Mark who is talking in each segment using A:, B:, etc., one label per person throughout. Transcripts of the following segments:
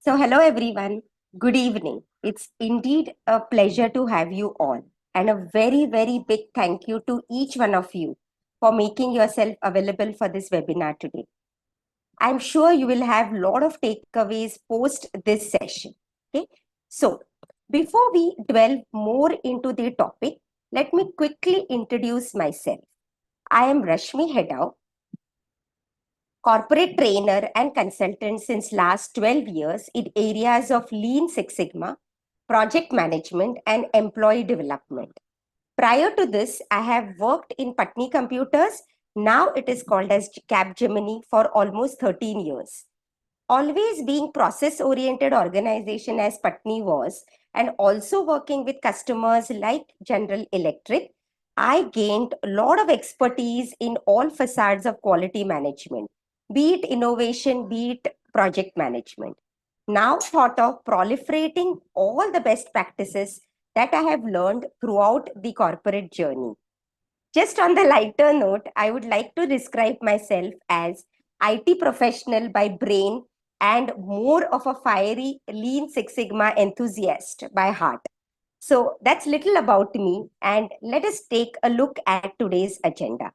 A: Hello everyone. Good evening. It's indeed a pleasure to have you all, and a very, very big thank you to each one of you for making yourself available for this webinar today. I'm sure you will have a lot of takeaways post this session. Okay. So, before we delve more into the topic, let me quickly introduce myself. I am Rashmi Hedaoo, corporate trainer and consultant since last 12 years in areas of Lean Six Sigma, project management and employee development. Prior to this, I have worked in Patni Computers. Now it is called as Capgemini for almost 13 years. Always being process oriented organization as Patni was, and also working with customers like General Electric, I gained a lot of expertise in all facades of quality management, be it innovation, be it project management. Now thought of proliferating all the best practices that I have learned throughout the corporate journey. Just on the lighter note, I would like to describe myself as IT professional by brain and more of a fiery Lean Six Sigma enthusiast by heart. So that's little about me, and let us take a look at today's agenda.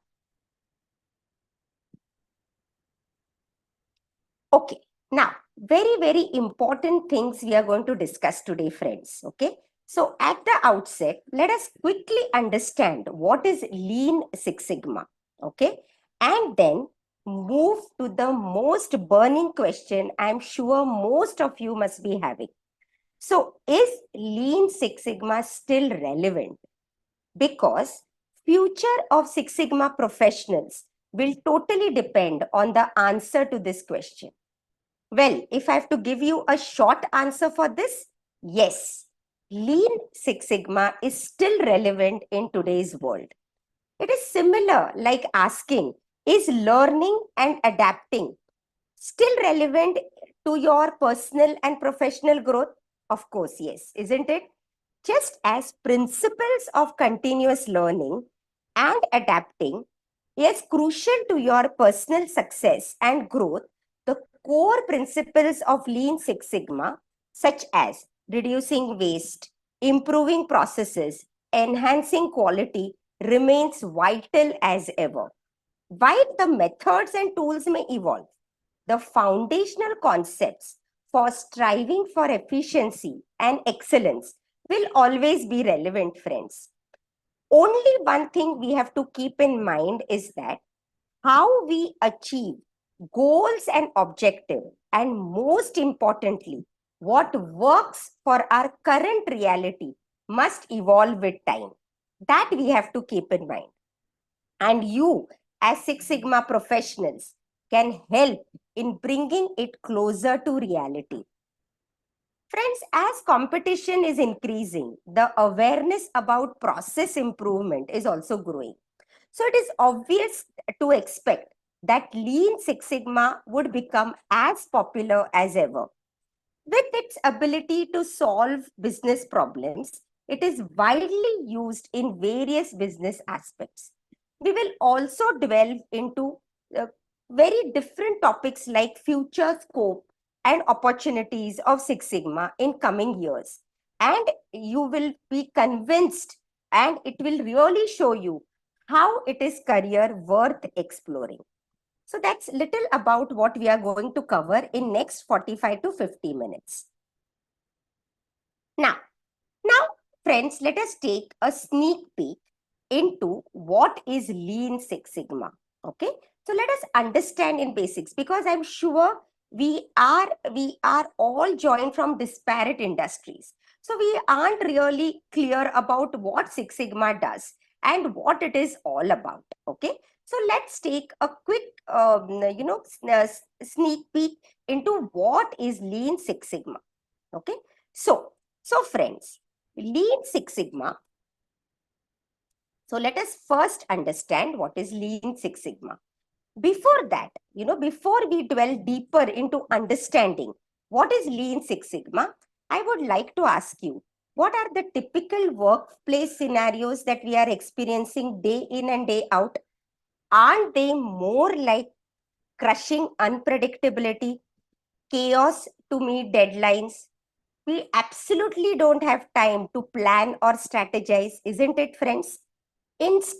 A: Okay, now very, very important things we are going to discuss today, friends. Okay, so at the outset, let us quickly understand what is Lean Six Sigma. Okay, and then move to the most burning question I'm sure most of you must be having. So, is Lean Six Sigma still relevant? Because future of Six Sigma professionals will totally depend on the answer to this question. Well, if I have to give you a short answer for this, yes, Lean Six Sigma is still relevant in today's world. It is similar like asking, is learning and adapting still relevant to your personal and professional growth? Of course, yes, isn't it? Just as principles of continuous learning and adapting is crucial to your personal success and growth, the core principles of Lean Six Sigma, such as reducing waste, improving processes, enhancing quality, remains vital as ever. While the methods and tools may evolve, the foundational concepts for striving for efficiency and excellence will always be relevant, friends. Only one thing we have to keep in mind is that how we achieve goals and objective, and most importantly, what works for our current reality must evolve with time. That we have to keep in mind. And you, as Six Sigma professionals, can help in bringing it closer to reality. Friends, as competition is increasing, the awareness about process improvement is also growing. So it is obvious to expect that Lean Six Sigma would become as popular as ever. With its ability to solve business problems, it is widely used in various business aspects. We will also delve into very different topics like future scope and opportunities of Six Sigma in coming years. And you will be convinced, and it will really show you how it is career worth exploring. So that's little about what we are going to cover in next 45 to 50 minutes. Now, now, friends, let us take a sneak peek into what is Lean Six Sigma. Okay, so let us understand in basics, because I'm sure we are all joined from disparate industries. So we aren't really clear about what Six Sigma does and what it is all about. Okay, so let's take a quick sneak peek into what is Lean Six Sigma. Okay, so friends, Lean Six Sigma. So let us first understand what is Lean Six Sigma. Before that, before we dwell deeper into understanding what is Lean Six Sigma, I would like to ask you, what are the typical workplace scenarios that we are experiencing day in and day out? Aren't they more like crushing unpredictability, chaos, to meet deadlines. We absolutely don't have time to plan or strategize, isn't it, friends? Intense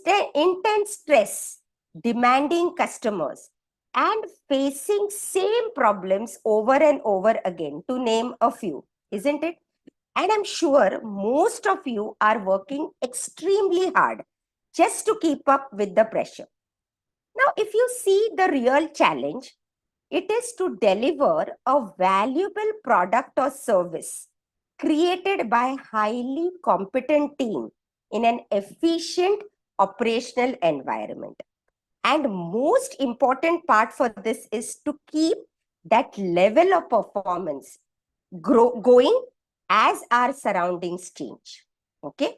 A: stress, demanding customers, and facing same problems over and over again, to name a few, isn't it? And I'm sure most of you are working extremely hard just to keep up with the pressure. Now, if you see the real challenge, it is to deliver a valuable product or service created by highly competent team in an efficient operational environment. And most important part for this is to keep that level of performance going as our surroundings change. Okay.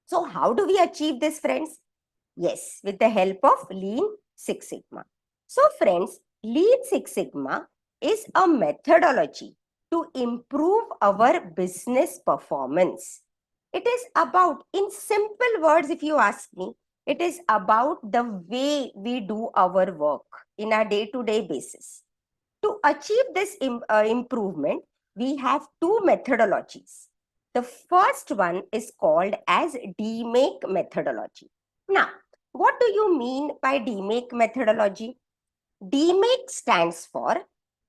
A: So how do we achieve this, friends? Yes, with the help of Lean Six Sigma. So friends, Lean Six Sigma is a methodology to improve our business performance. It is about, in simple words, if you ask me, it is about the way we do our work in a day-to-day basis. To achieve this improvement, we have two methodologies. The first one is called as DMAKE methodology. Now, what do you mean by DMAKE methodology? DMAKE stands for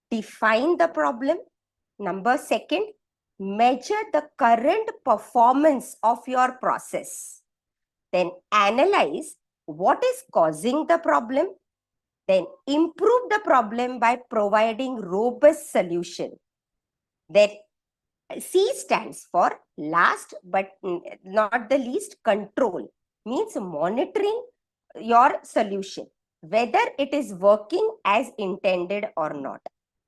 A: define the problem. Number second, measure the current performance of your process. Then analyze what is causing the problem. Then improve the problem by providing robust solution. Then C stands for last but not the least, control. Means monitoring your solution, whether it is working as intended or not.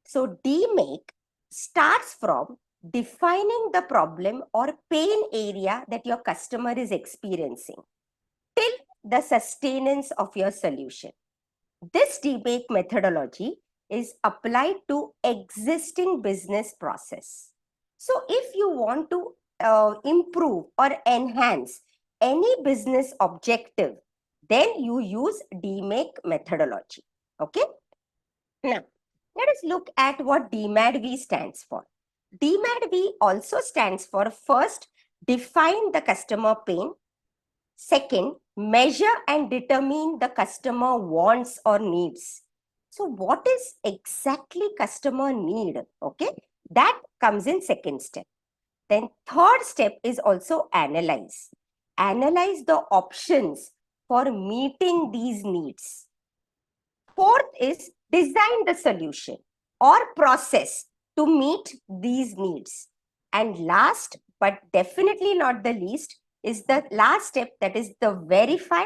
A: So DMAKE starts from defining the problem or pain area that your customer is experiencing till the sustenance of your solution. This DMAKE methodology is applied to existing business process. So if you want to improve or enhance any business objective, then you use DMAKE methodology. Okay. Now, let us look at what DMADV stands for. DMADV also stands for first, define the customer pain. Second, measure and determine the customer wants or needs. So what is exactly customer need? Okay, that comes in second step. Then third step is also analyze. Analyze the options for meeting these needs. Fourth is design the solution or process to meet these needs. And last, but definitely not the least, is the last step, that is the verify.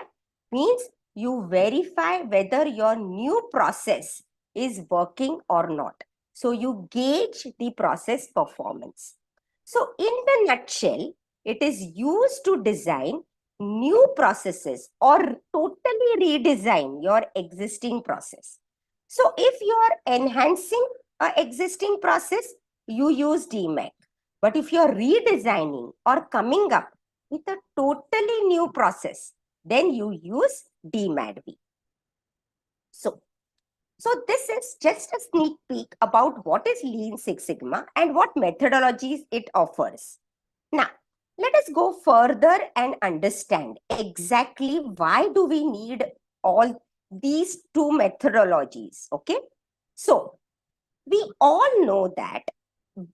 A: Means you verify whether your new process is working or not. So you gauge the process performance. So in the nutshell, it is used to design new processes or totally redesign your existing process. So if you are enhancing an existing process, you use DMAC. But if you are redesigning or coming up with a totally new process, then you use DMADV. So this is just a sneak peek about what is Lean Six Sigma and what methodologies it offers. Now, let us go further and understand exactly why do we need all these two methodologies, okay? So, we all know that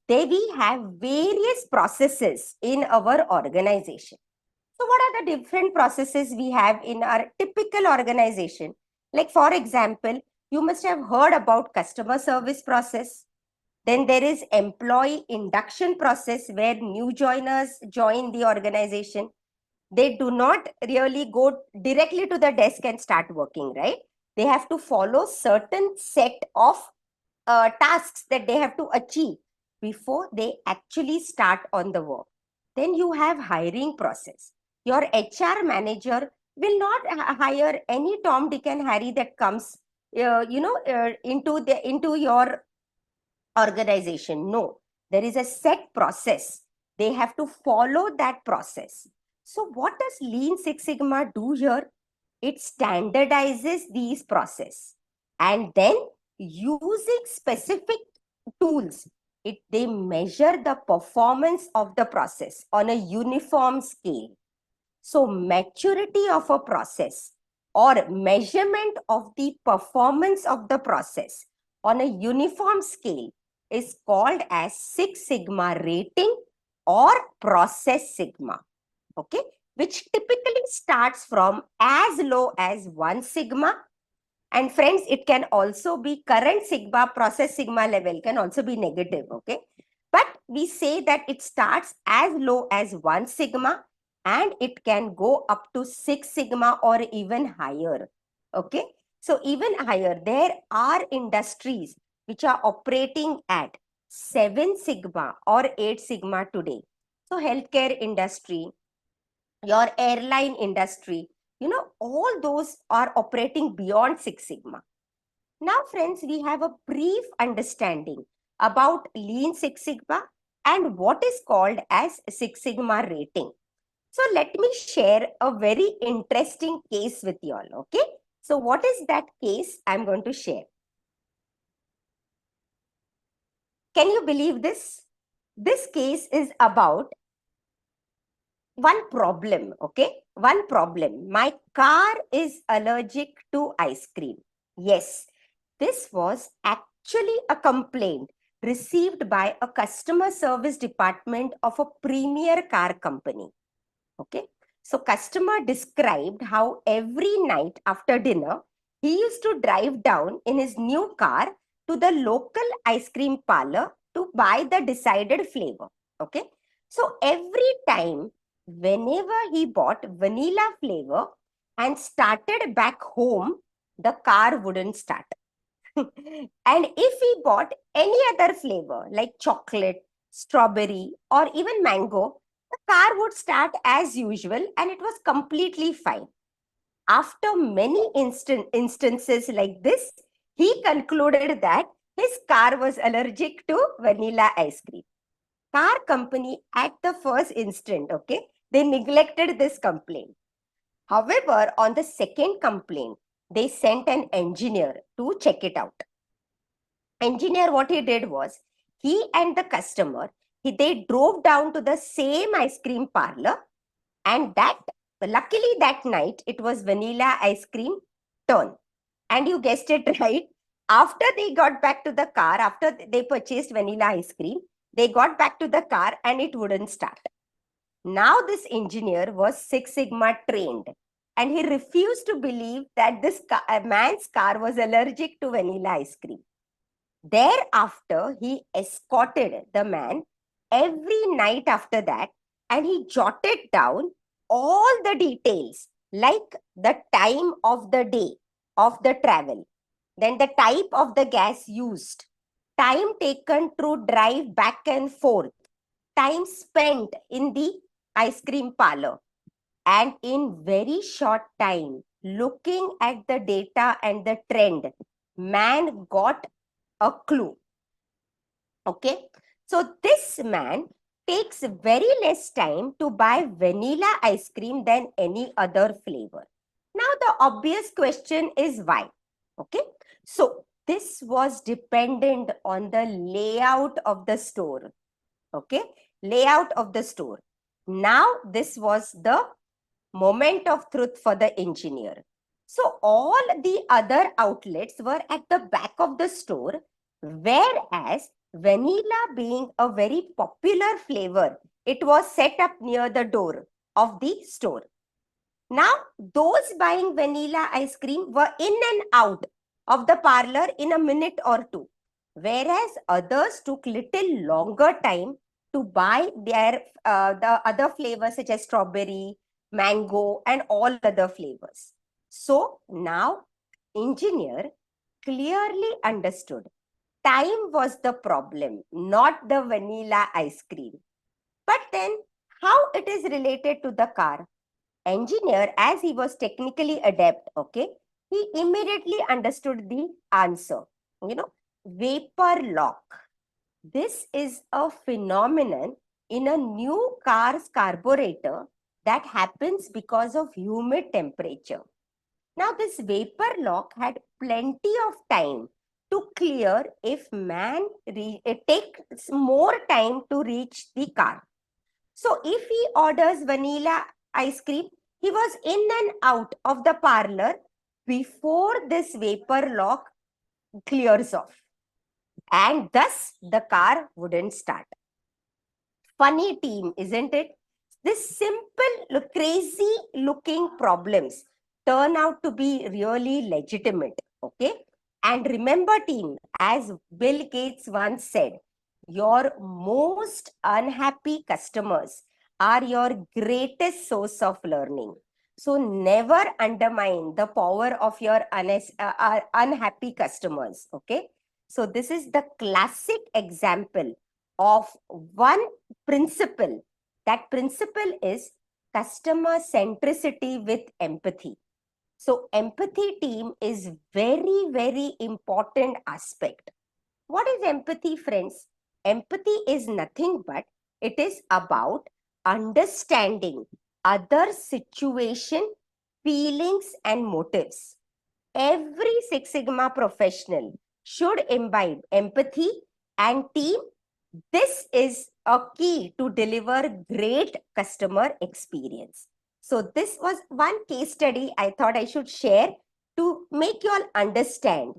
A: we have various processes in our organization. So, what are the different processes we have in our typical organization? Like, for example, you must have heard about customer service process. Then there is employee induction process where new joiners join the organization. They do not really go directly to the desk and start working, right? They have to follow certain set of tasks that they have to achieve before they actually start on the work. Then you have hiring process. Your HR manager will not hire any Tom, Dick and Harry that comes into your organization. No, there is a set process. They have to follow that process. So what does Lean Six Sigma do here? It standardizes these process and then using specific tools They measure the performance of the process on a uniform scale. So maturity of a process or measurement of the performance of the process on a uniform scale is called as Six Sigma rating or process sigma, okay, which typically starts from as low as 1 sigma. And friends, it can also be current sigma, process sigma level can also be negative, okay. But we say that it starts as low as 1 sigma and it can go up to 6 sigma or even higher, okay. So even higher, there are industries which are operating at 7 sigma or 8 sigma today. So healthcare industry, your airline industry, all those are operating beyond 6 sigma. Now, friends, we have a brief understanding about Lean Six Sigma and what is called as Six Sigma rating. So let me share a very interesting case with you all, okay? So what is that case I'm going to share? Can you believe this? This case is about one problem, okay? One problem. My car is allergic to ice cream. Yes, this was actually a complaint received by a customer service department of a premier car company. Okay. So customer described how every night after dinner, he used to drive down in his new car to the local ice cream parlor to buy the decided flavor. Okay. So every time, whenever he bought vanilla flavor and started back home, the car wouldn't start. And if he bought any other flavor like chocolate, strawberry, or even mango, the car would start as usual and it was completely fine. After many instances like this, he concluded that his car was allergic to vanilla ice cream. Car company at the first instant, okay, they neglected this complaint. However, on the second complaint, they sent an engineer to check it out. Engineer, what he did was, he and the customer, they drove down to the same ice cream parlor, and that luckily that night it was vanilla ice cream turn. And you guessed it right. After they got back to the car, after they purchased vanilla ice cream, they got back to the car and it wouldn't start. Now this engineer was Six Sigma trained and he refused to believe that this man's car was allergic to vanilla ice cream. Thereafter, he escorted the man every night after that and he jotted down all the details like the time of the day of the travel, then the type of the gas used, time taken to drive back and forth, time spent in the ice cream parlor. And in very short time, looking at the data and the trend, man got a clue. Okay. So this man takes very less time to buy vanilla ice cream than any other flavor. Now the obvious question is why? Okay. So this was dependent on the layout of the store. Okay. Layout of the store. Now this was the moment of truth for the engineer. So all the other outlets were at the back of the store, whereas vanilla being a very popular flavor, it was set up near the door of the store. Now, those buying vanilla ice cream were in and out of the parlor in a minute or two, whereas others took little longer time to buy the other flavors such as strawberry, mango, and all other flavors. So now, engineer clearly understood time was the problem, not the vanilla ice cream. But then, how it is related to the car? Engineer, as he was technically adept, okay, he immediately understood the answer. Vapor lock. This is a phenomenon in a new car's carburetor that happens because of humid temperature. Now, this vapor lock had plenty of time to clear if man it takes more time to reach the car. So if he orders vanilla ice cream, he was in and out of the parlor before this vapor lock clears off. And thus the car wouldn't start. Funny team, isn't it? This simple, crazy looking problems turn out to be really legitimate. Okay. And remember, team, as Bill Gates once said, your most unhappy customers are your greatest source of learning. So never undermine the power of your unhappy customers. Okay. So this is the classic example of one principle. That principle is customer centricity with empathy. So empathy, team, is very, very important aspect. What is empathy, friends? Empathy is nothing but it is about understanding other situation, feelings and motives. Every Six Sigma professional should imbibe empathy, and team, this is a key to deliver great customer experience. So this was one case study I thought I should share to make you all understand,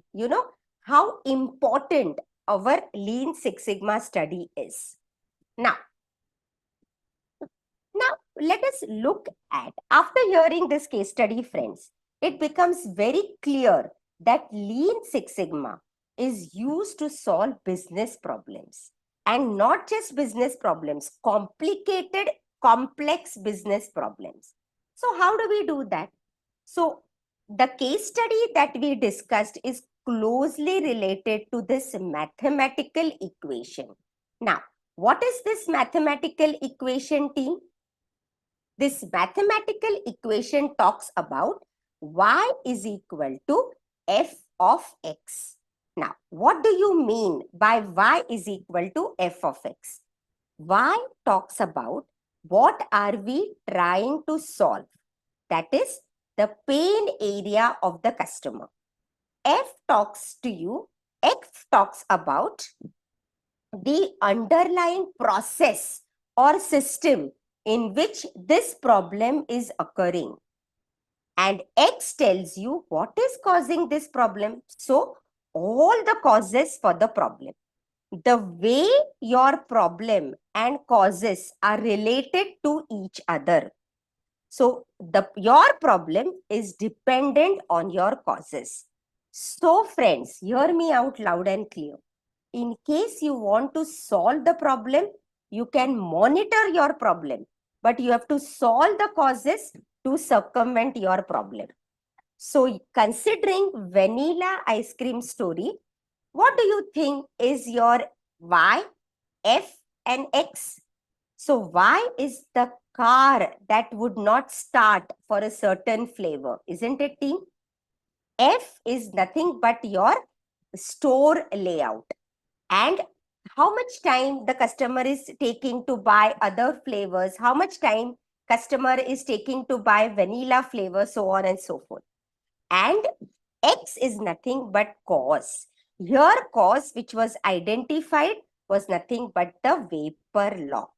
A: how important our Lean Six Sigma study is. Now, now, let us look at, after hearing this case study, friends, it becomes very clear that Lean Six Sigma is used to solve business problems, and not just business problems, complicated, complex business problems. So, how do we do that? So, the case study that we discussed is closely related to this mathematical equation. Now, what is this mathematical equation, team? This mathematical equation talks about y is equal to f of x. Now, what do you mean by y is equal to f of x? Y talks about what are we trying to solve? That is the pain area of the customer. F talks to you, X talks about the underlying process or system in which this problem is occurring. And X tells you what is causing this problem. So, all the causes for the problem. The way your problem and causes are related to each other. So, your problem is dependent on your causes. So, friends, hear me out loud and clear. In case you want to solve the problem, you can monitor your problem, but you have to solve the causes to circumvent your problem. So, considering vanilla ice cream story, what do you think is your Y, F, and X? So, Y is the car that would not start for a certain flavor, isn't it, team? F is nothing but your store layout, and how much time the customer is taking to buy other flavors, how much time customer is taking to buy vanilla flavor, so on and so forth. And X is nothing but cause. Your cause, which was identified, was nothing but the vapor lock.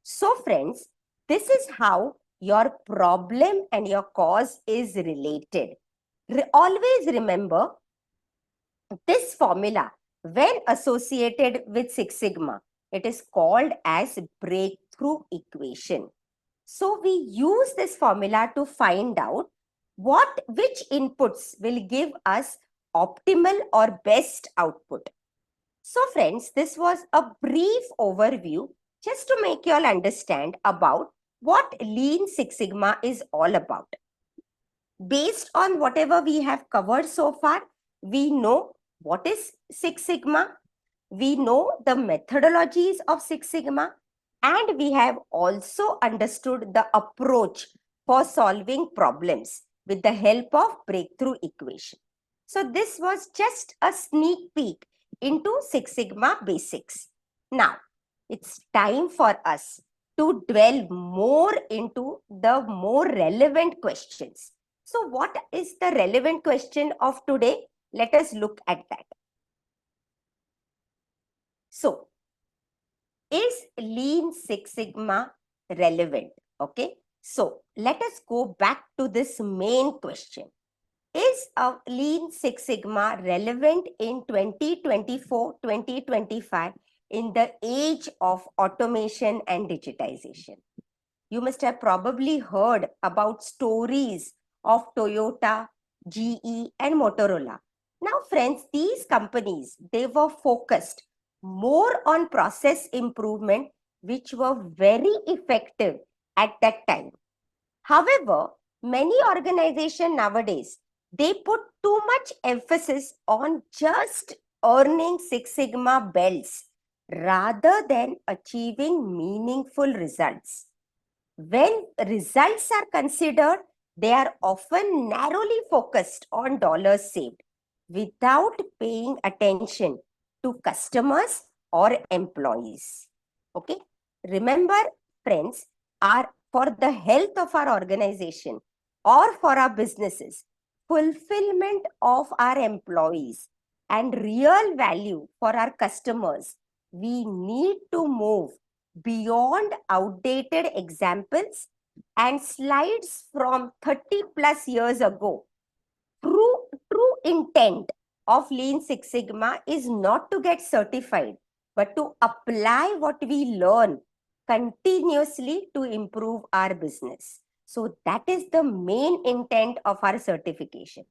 A: So friends, this is how your problem and your cause is related. Always remember this formula, when associated with Six Sigma, it is called as breakthrough equation. So we use this formula to find out which inputs will give us optimal or best output. So friends, this was a brief overview just to make you all understand about what Lean Six Sigma is all about. Based on whatever we have covered so far, we know what is Six Sigma, we know the methodologies of Six Sigma, and we have also understood the approach for solving problems with the help of breakthrough equation. So this was just a sneak peek into Six Sigma basics. Now, it's time for us to dwell more into the more relevant questions. So what is the relevant question of today? Let us look at that. So, is Lean Six Sigma relevant? Okay. So, let us go back to this main question. Is a Lean Six Sigma relevant in 2024-2025 in the age of automation and digitization? You must have probably heard about stories of Toyota, GE, and Motorola. Now, friends, these companies, they were focused more on process improvement, which were very effective at that time. However, many organizations nowadays, they put too much emphasis on just earning Six Sigma belts rather than achieving meaningful results. When results are considered, they are often narrowly focused on dollars saved without paying attention to customers or employees. Okay. Remember, friends, our for the health of our organization or for our businesses, fulfillment of our employees and real value for our customers, we need to move beyond outdated examples and slides from 30 plus years ago. True intent of Lean Six Sigma is not to get certified, but to apply what we learn continuously to improve our business. So that is the main intent of our certification.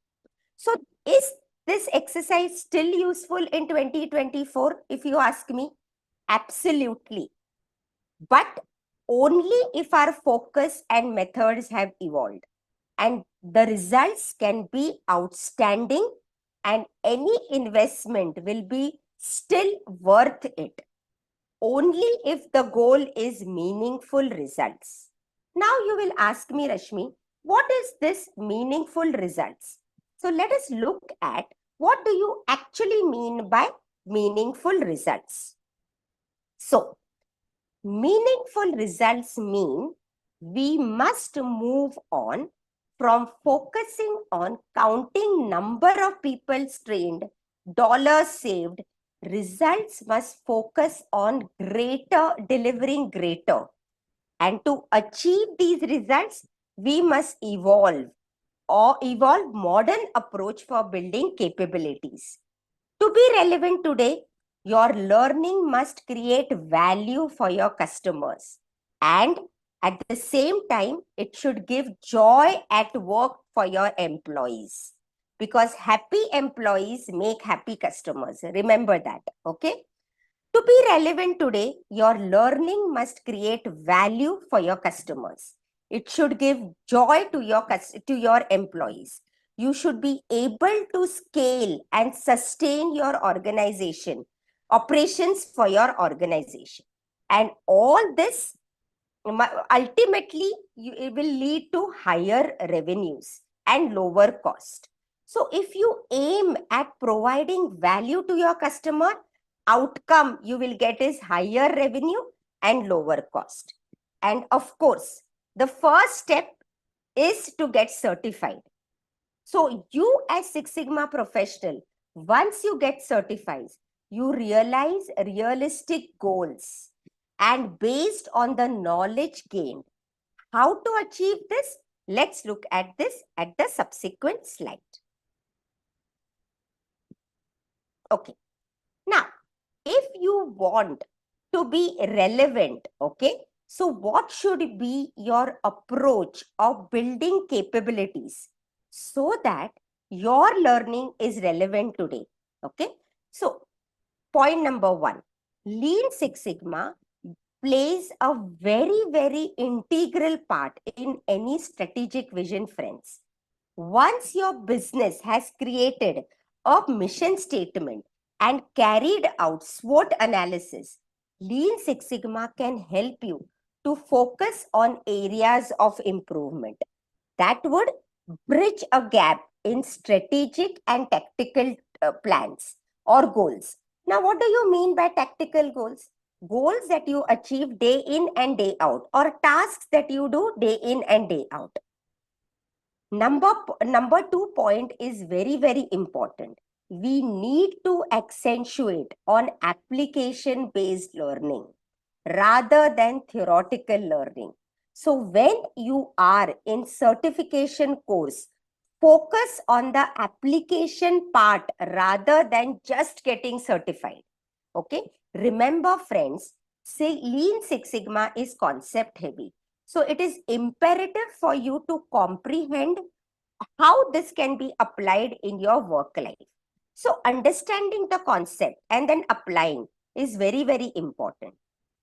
A: So is this exercise still useful in 2024? If you ask me, absolutely. But only if our focus and methods have evolved. And the results can be outstanding, and any investment will be still worth it only if the goal is meaningful results. Now you will ask me, Rashmi, what is this meaningful results? So let us look at what do you actually mean by meaningful results. So meaningful results mean we must move on from focusing on counting number of people trained, dollars saved. Results must focus on delivering greater. And to achieve these results, we must evolve modern approach for building capabilities. To be relevant today, your learning must create value for your customers. And at the same time, it should give joy at work for your employees. Because happy employees make happy customers. Remember that. Okay. To be relevant today, your learning must create value for your customers. It should give joy to your employees. You should be able to scale and sustain your operations for your organization. And all this ultimately it will lead to higher revenues and lower cost. So if you aim at providing value to your customer, outcome you will get is higher revenue and lower cost. And of course, the first step is to get certified. So you as Six Sigma professional, once you get certified, you realize realistic goals. And based on the knowledge gained, how to achieve this? Let's look at this at the subsequent slide. Okay. Now, if you want to be relevant, okay, so what should be your approach of building capabilities so that your learning is relevant today? Okay. So, point number one, Lean Six Sigma plays a very integral part in any strategic vision, friends. Once your business has created a mission statement and carried out SWOT analysis, Lean Six Sigma can help you to focus on areas of improvement that would bridge a gap in strategic and tactical plans or goals. Now, what do you mean by tactical goals? Goals that you achieve day in and day out, or tasks that you do day in and day out. Number two point is very important. we need to accentuate on application-based learning rather than theoretical learning. So when you are in certification course, focus on the application part rather than just getting certified. Okay. Remember, friends, say Lean Six Sigma is concept heavy. So it is imperative for you to comprehend how this can be applied in your work life. So understanding the concept and then applying is very, very important.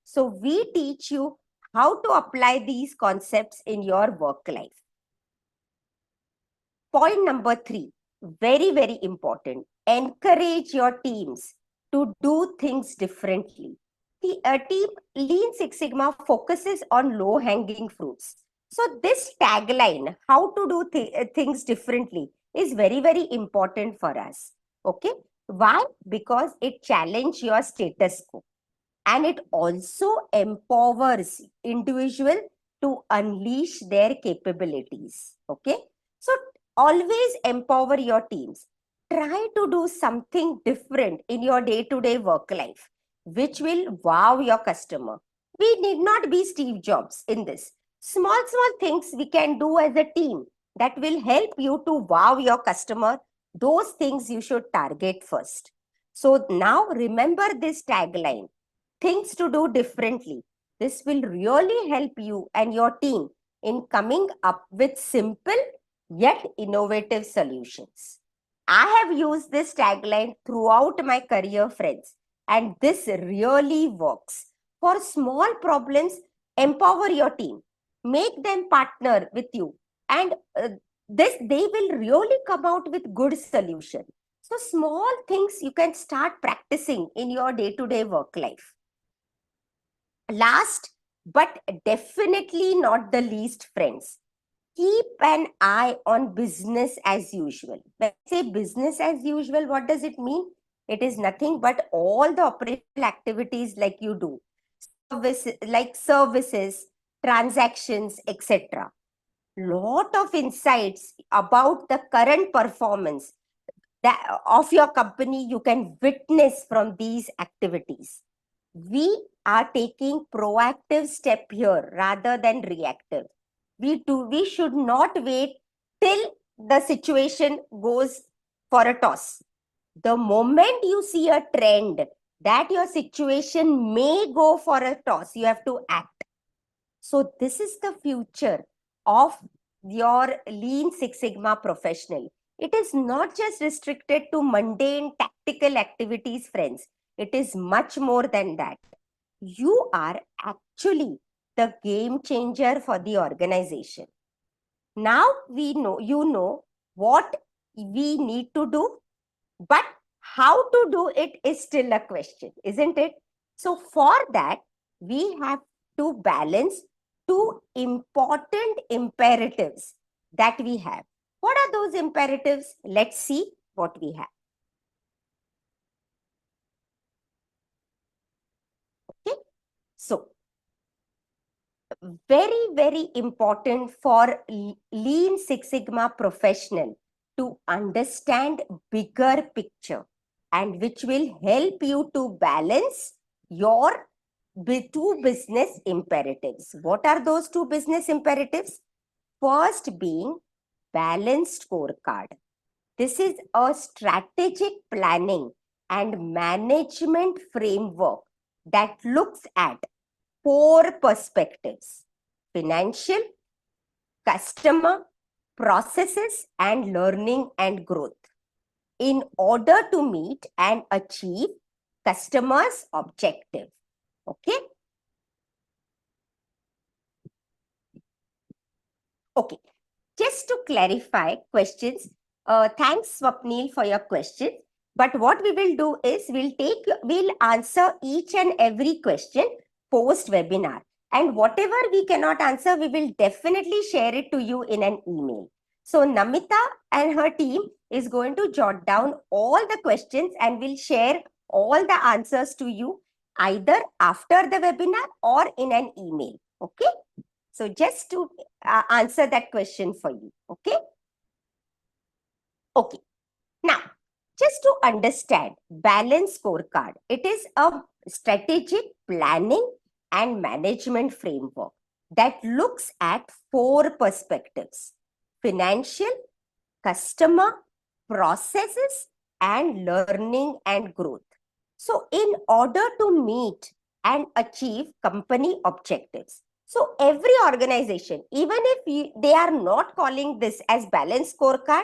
A: So we teach you how to apply these concepts in your work life. Point number 3, very, very important. Encourage your teams to do things differently. The team Lean Six Sigma focuses on low hanging fruits. So this tagline, how to do things differently, is very, very important for us. Okay. Why? Because it challenges your status quo and it also empowers individual to unleash their capabilities. Okay. So always empower your teams. Try to do something different in your day-to-day work life, which will wow your customer. We need not be Steve Jobs in this. Small things we can do as a team that will help you to wow your customer. Those things you should target first. So now remember this tagline, things to do differently. This will really help you and your team in coming up with simple yet innovative solutions. I have used this tagline throughout my career, friends, and this really works. For small problems, empower your team, make them partner with you, and this they will really come out with good solution. So small things you can start practicing in your day-to-day work life. Last but definitely not the least, friends, keep an eye on business as usual. When I say business as usual, what does it mean? It is nothing but all the operational activities like you do, services, transactions, etc. Lot of insights about the current performance of your company you can witness from these activities. We are taking proactive step here rather than reactive. We should not wait till the situation goes for a toss. The moment you see a trend that your situation may go for a toss, you have to act. So this is the future of your Lean Six Sigma professional. It is not just restricted to mundane tactical activities, friends. It is much more than that. You are actually the game changer for the organization. Now we know, you know what we need to do, but how to do it is still a question, isn't it? So for that, we have to balance two important imperatives that we have. What are those imperatives? Let's see what we have. Okay. So very, very important for Lean Six Sigma professional to understand bigger picture and which will help you to balance your two business imperatives. What are those two business imperatives? First being balanced scorecard. This is a strategic planning and management framework that looks at four perspectives: financial, customer, processes, and learning and growth in order to meet and achieve customers' objective. Okay. Okay. Just to clarify questions, thanks Swapnil for your questions. But what we will do is we'll answer each and every question post webinar. And whatever we cannot answer, we will definitely share it to you in an email. So Namita and her team is going to jot down all the questions and will share all the answers to you either after the webinar or in an email. Okay. So just to answer that question for you. Okay. Okay. Now, Just to understand, balance scorecard, it is a strategic planning and management framework that looks at four perspectives: financial, customer, processes, and learning and growth. So, in order to meet and achieve company objectives, so every organization, even if they are not calling this as balance scorecard,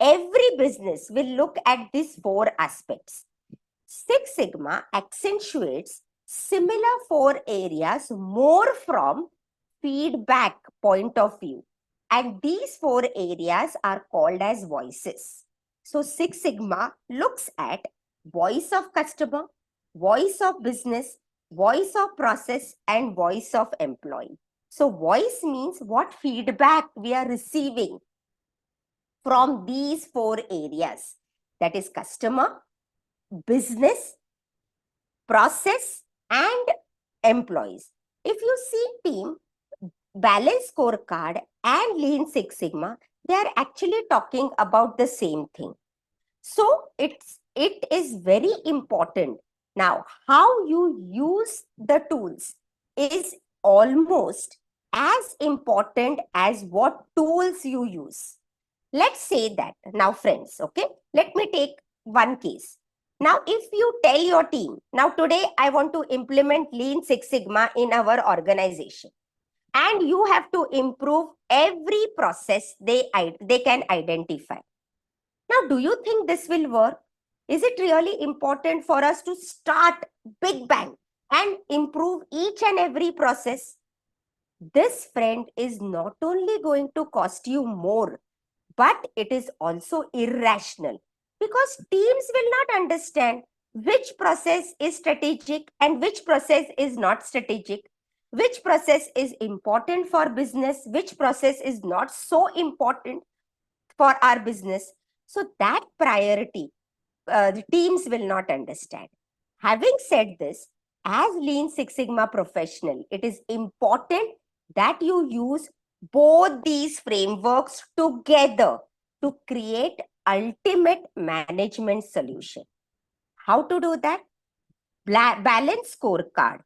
A: every business will look at these four aspects. Six Sigma accentuates similar four areas more from feedback point of view. And these four areas are called as voices. So Six Sigma looks at voice of customer, voice of business, voice of process, and voice of employee. So voice means what feedback we are receiving from these four areas. That is customer, business, process, and employees. If you see team, balance scorecard and lean six sigma, they are actually talking about the same thing. So it is very important. Now how you use the tools is almost as important as what tools you use. Let's say that now, friends, okay, let me take one case. Now if you tell your team, now today I want to implement lean six sigma in our organization, and you have to improve every process they can identify. Now do you think this will work? Is it really important for us to start big bang and improve each and every process? This, friend, is not only going to cost you more, but it is also irrational, because teams will not understand which process is strategic and which process is not strategic, which process is important for business, which process is not so important for our business. So that priority, the teams will not understand. Having said this, as Lean Six Sigma professional, it is important that you use both these frameworks together to create ultimate management solution. How to do that? Balance scorecard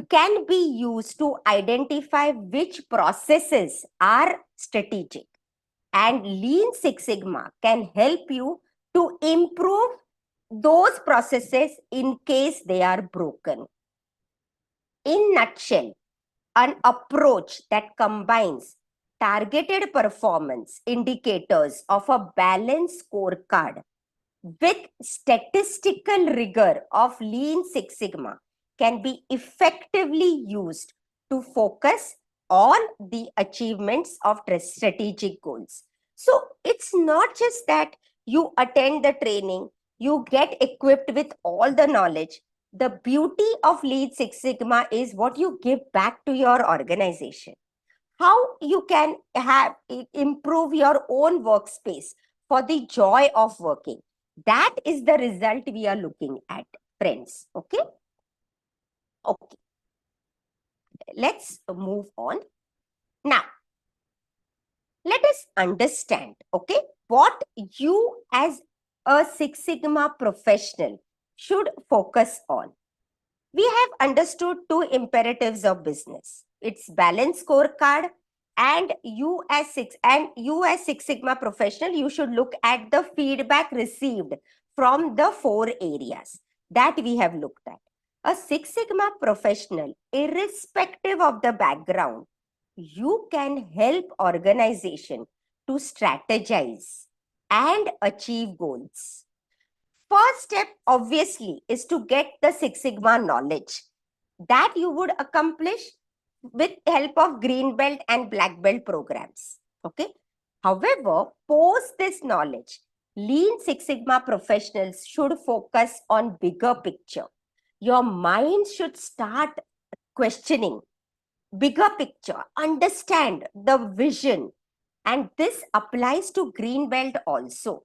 A: can be used to identify which processes are strategic, and Lean Six Sigma can help you to improve those processes in case they are broken. In nutshell, an approach that combines targeted performance indicators of a balanced scorecard with statistical rigor of Lean Six Sigma can be effectively used to focus on the achievements of strategic goals. So it's not just that you attend the training, you get equipped with all the knowledge. The beauty of Lean Six Sigma is what you give back to your organization. How you can have improve your own workspace for the joy of working. That is the result we are looking at, friends. Okay. Okay. Let's move on. Now, let us understand, okay, what you as a Six Sigma professional should focus on. We have understood two imperatives of business. It's balance scorecard, and you as Six Sigma professional, you should look at the feedback received from the four areas that we have looked at. A Six Sigma professional, irrespective of the background, you can help organization to strategize and achieve goals. First step, obviously, is to get the Six Sigma knowledge that you would accomplish with help of green belt and black belt programs. Okay. However, post this knowledge, Lean Six Sigma professionals should focus on bigger picture. Your mind should start questioning bigger picture, understand the vision, and this applies to green belt also.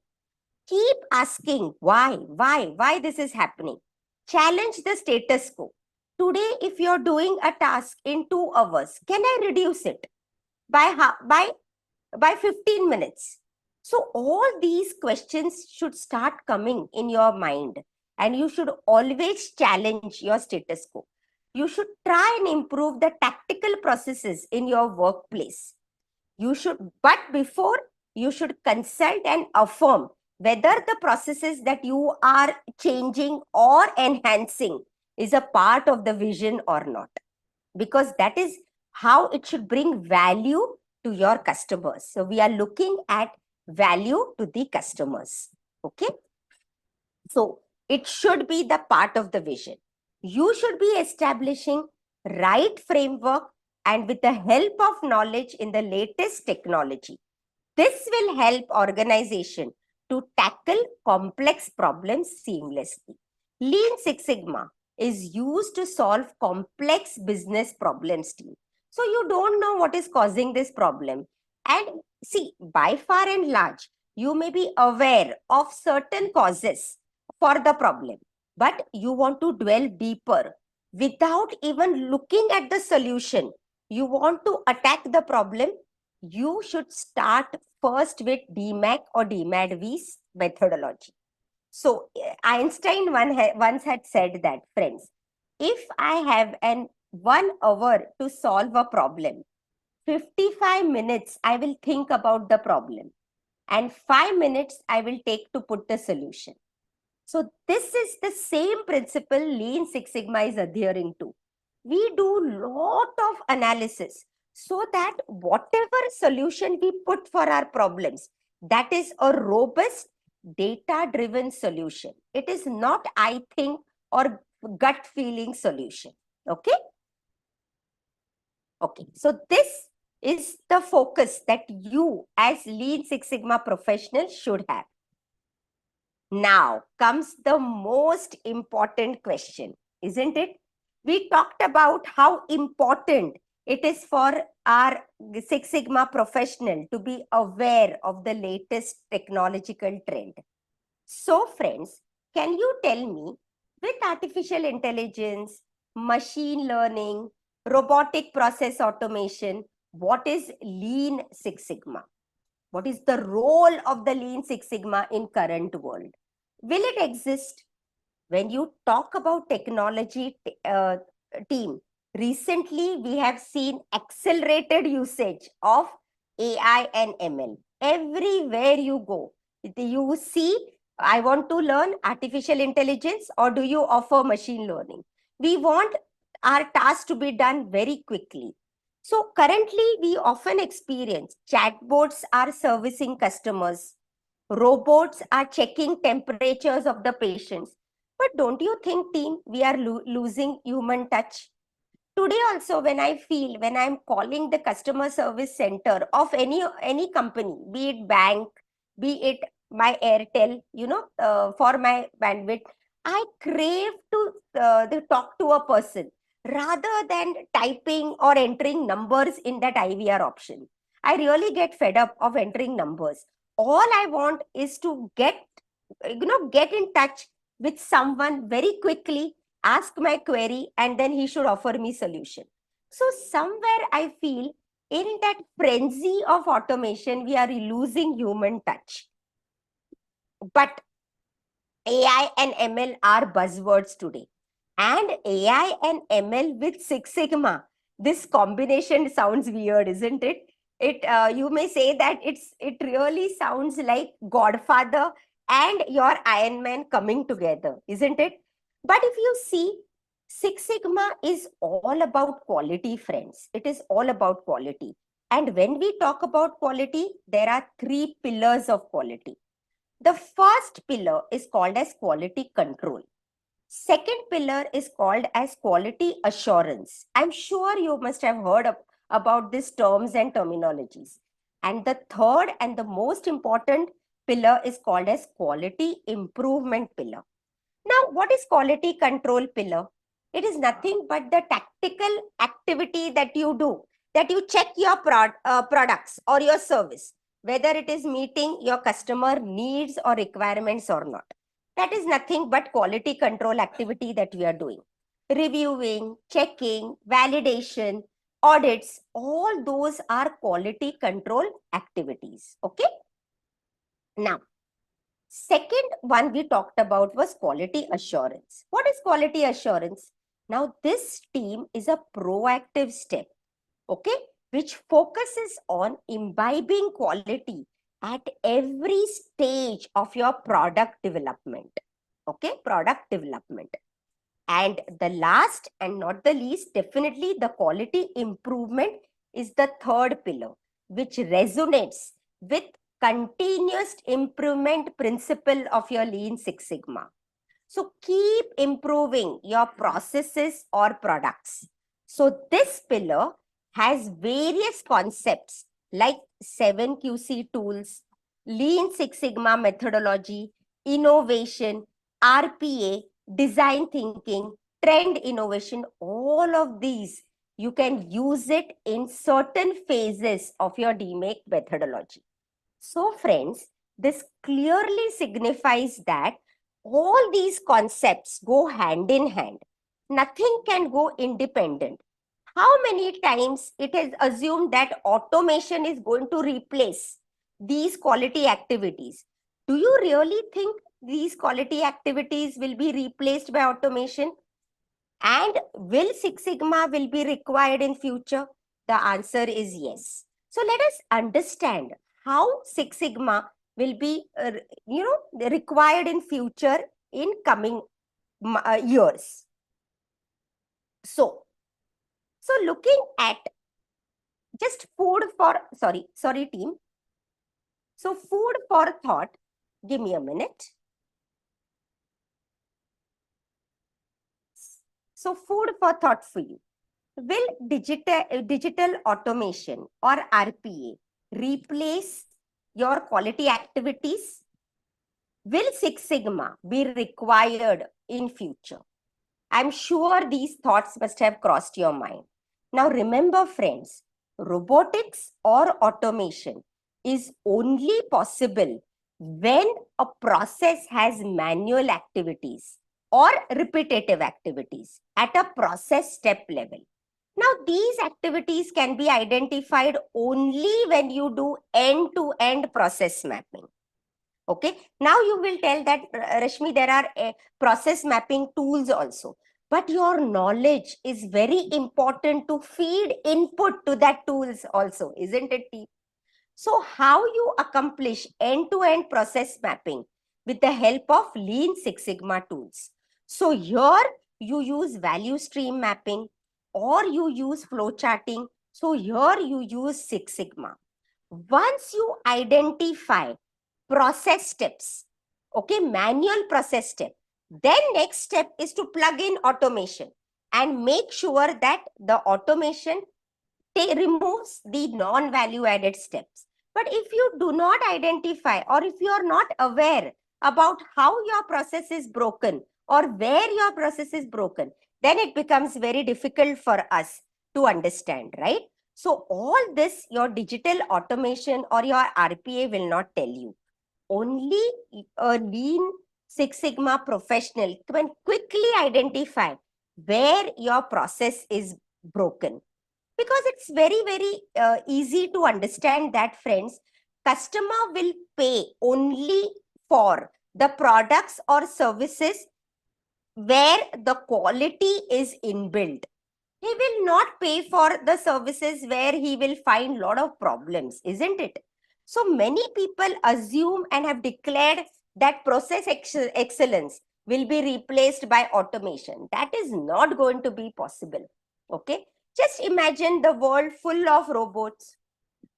A: Keep asking why this is happening. Challenge the status quo. Today, if you're doing a task in 2 hours, can I reduce it by 15 minutes? So all these questions should start coming in your mind, and you should always challenge your status quo. You should try and improve the tactical processes in your workplace. You should, but before, you should consult and affirm whether the processes that you are changing or enhancing is a part of the vision or not, because that is how it should bring value to your customers. So we are looking at value to the customers. Okay. So it should be the part of the vision. You should be establishing right framework and with the help of knowledge in the latest technology. This will help organization to tackle complex problems seamlessly. Lean Six Sigma is used to solve complex business problems, team. So you don't know what is causing this problem. And see, by far and large, you may be aware of certain causes for the problem, but you want to dwell deeper without even looking at the solution. You want to attack the problem. You should start first with DMAC or DMADV's methodology. So Einstein once had said that, friends, if I have an 1 hour to solve a problem, 55 minutes I will think about the problem, and 5 minutes I will take to put the solution. So this is the same principle Lean Six Sigma is adhering to. We do lot of analysis so that whatever solution we put for our problems, that is a robust data driven solution. It is not I think or gut feeling solution. Okay. Okay. So this is the focus that you as Lean Six Sigma professional should have. Now comes the most important question, isn't it? We talked about how important it is for our Six Sigma professional to be aware of the latest technological trend. So, friends, can you tell me, with artificial intelligence, machine learning, robotic process automation, what is Lean Six Sigma? What is the role of the Lean Six Sigma in current world? Will it exist? When you talk about technology team, recently we have seen accelerated usage of AI and ML. Everywhere you go, you see, I want to learn artificial intelligence, or do you offer machine learning? We want our tasks to be done very quickly. So currently we often experience chatbots are servicing customers, robots are checking temperatures of the patients. But don't you think, team, we are losing human touch? Today also, when I'm calling the customer service center of any company, be it bank, be it my Airtel, for my bandwidth, I crave to talk to a person rather than typing or entering numbers in that IVR option. I really get fed up of entering numbers. All I want is to get in touch with someone very quickly, ask my query, and then he should offer me solution. So somewhere I feel in that frenzy of automation, we are losing human touch. But AI and ML are buzzwords today. And AI and ML with Six Sigma, this combination sounds weird, isn't it? You may say that it really sounds like Godfather and your Iron Man coming together, isn't it? But if you see, Six Sigma is all about quality, friends. It is all about quality. And when we talk about quality, there are 3 pillars of quality. The first pillar is called as quality control. Second pillar is called as quality assurance. I'm sure you must have heard about these terms and terminologies. And the third and the most important pillar is called as quality improvement pillar. Now, what is quality control pillar? It is nothing but the tactical activity that you do, that you check your products or your service, whether it is meeting your customer needs or requirements or not. That is nothing but quality control activity that we are doing. Reviewing, checking, validation, audits, all those are quality control activities. Okay. Now, second one we talked about was quality assurance. What is quality assurance? Now, this team is a proactive step, okay, which focuses on imbibing quality at every stage of your product development. Okay, product development. And the last and not the least, definitely the quality improvement is the third pillar, which resonates with continuous improvement principle of your Lean Six Sigma. So keep improving your processes or products. So this pillar has various concepts like 7QC tools, Lean Six Sigma methodology, innovation, RPA, design thinking, trend innovation, all of these. You can use it in certain phases of your DMAKE methodology. So friends, this clearly signifies that all these concepts go hand in hand. Nothing can go independent. How many times it is assumed that automation is going to replace these quality activities? Do you really think these quality activities will be replaced by automation? And will Six Sigma will be required in future? The answer is yes. So let us understand how Six Sigma will be, required in future in coming years. So looking at just food for, sorry team. So food for thought, give me a minute. So food for thought for you. Will digital automation or RPA replace your quality activities? Will Six Sigma be required in future? I'm sure these thoughts must have crossed your mind. Now remember friends, robotics or automation is only possible when a process has manual activities or repetitive activities at a process step level. Now, these activities can be identified only when you do end-to-end process mapping. Okay. Now you will tell that, Rashmi, there are process mapping tools also. But your knowledge is very important to feed input to that tools also, isn't it, T? So how you accomplish end-to-end process mapping with the help of Lean Six Sigma tools? So here you use value stream mapping or you use flow charting. So here you use Six Sigma. Once you identify process steps, okay, manual process step, then next step is to plug in automation and make sure that the automation removes the non-value added steps. But if you do not identify or if you are not aware about how your process is broken or where your process is broken, then it becomes very difficult for us to understand, right? So all this, your digital automation or your RPA will not tell you. Only a Lean Six Sigma professional can quickly identify where your process is broken. Because it's very easy to understand that, friends, customer will pay only for the products or services where the quality is inbuilt. He will not pay for the services where he will find lot of problems, isn't it? So many people assume and have declared that process excellence will be replaced by automation. That is not going to be possible. Okay, just imagine the world full of robots.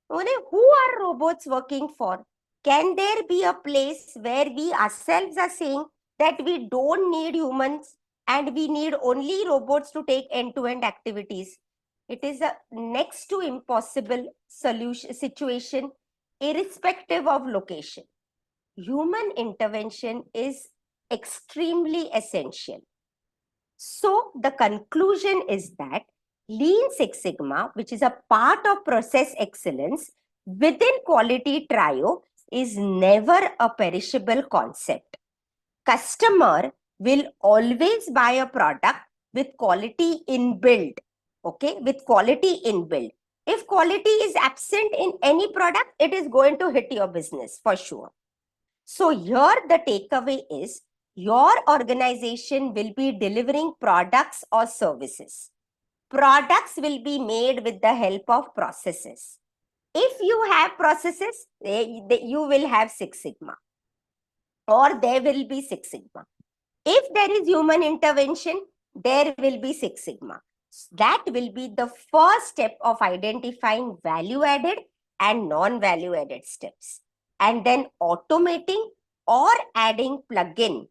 A: Who are robots working for? Can there be a place where we ourselves are saying that we don't need humans and we need only robots to take end-to-end activities? It is a next to impossible solution situation, irrespective of location. Human intervention is extremely essential. So the conclusion is that Lean Six Sigma, which is a part of process excellence within quality trio, is never a perishable concept. Customer will always buy a product with quality inbuilt, okay, with quality inbuilt. If quality is absent in any product, it is going to hit your business for sure. So here the takeaway is your organization will be delivering products or services. Products will be made with the help of processes. If you have processes, you will have Six Sigma, or there will be Six Sigma. If there is human intervention, there will be Six Sigma. That will be the first step of identifying value added and non-value added steps. And then automating or adding plugin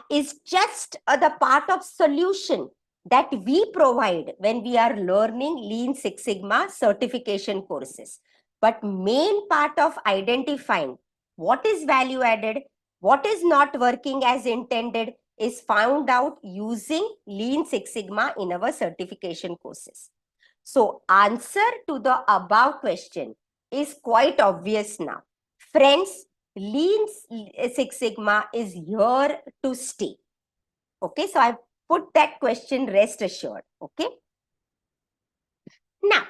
A: is just the part of solution that we provide when we are learning Lean Six Sigma certification courses. But main part of identifying what is value added, what is not working as intended is found out using Lean Six Sigma in our certification courses. So answer to the above question is quite obvious now. Friends, Lean Six Sigma is here to stay. Okay, so I put that question rest assured. Okay. Now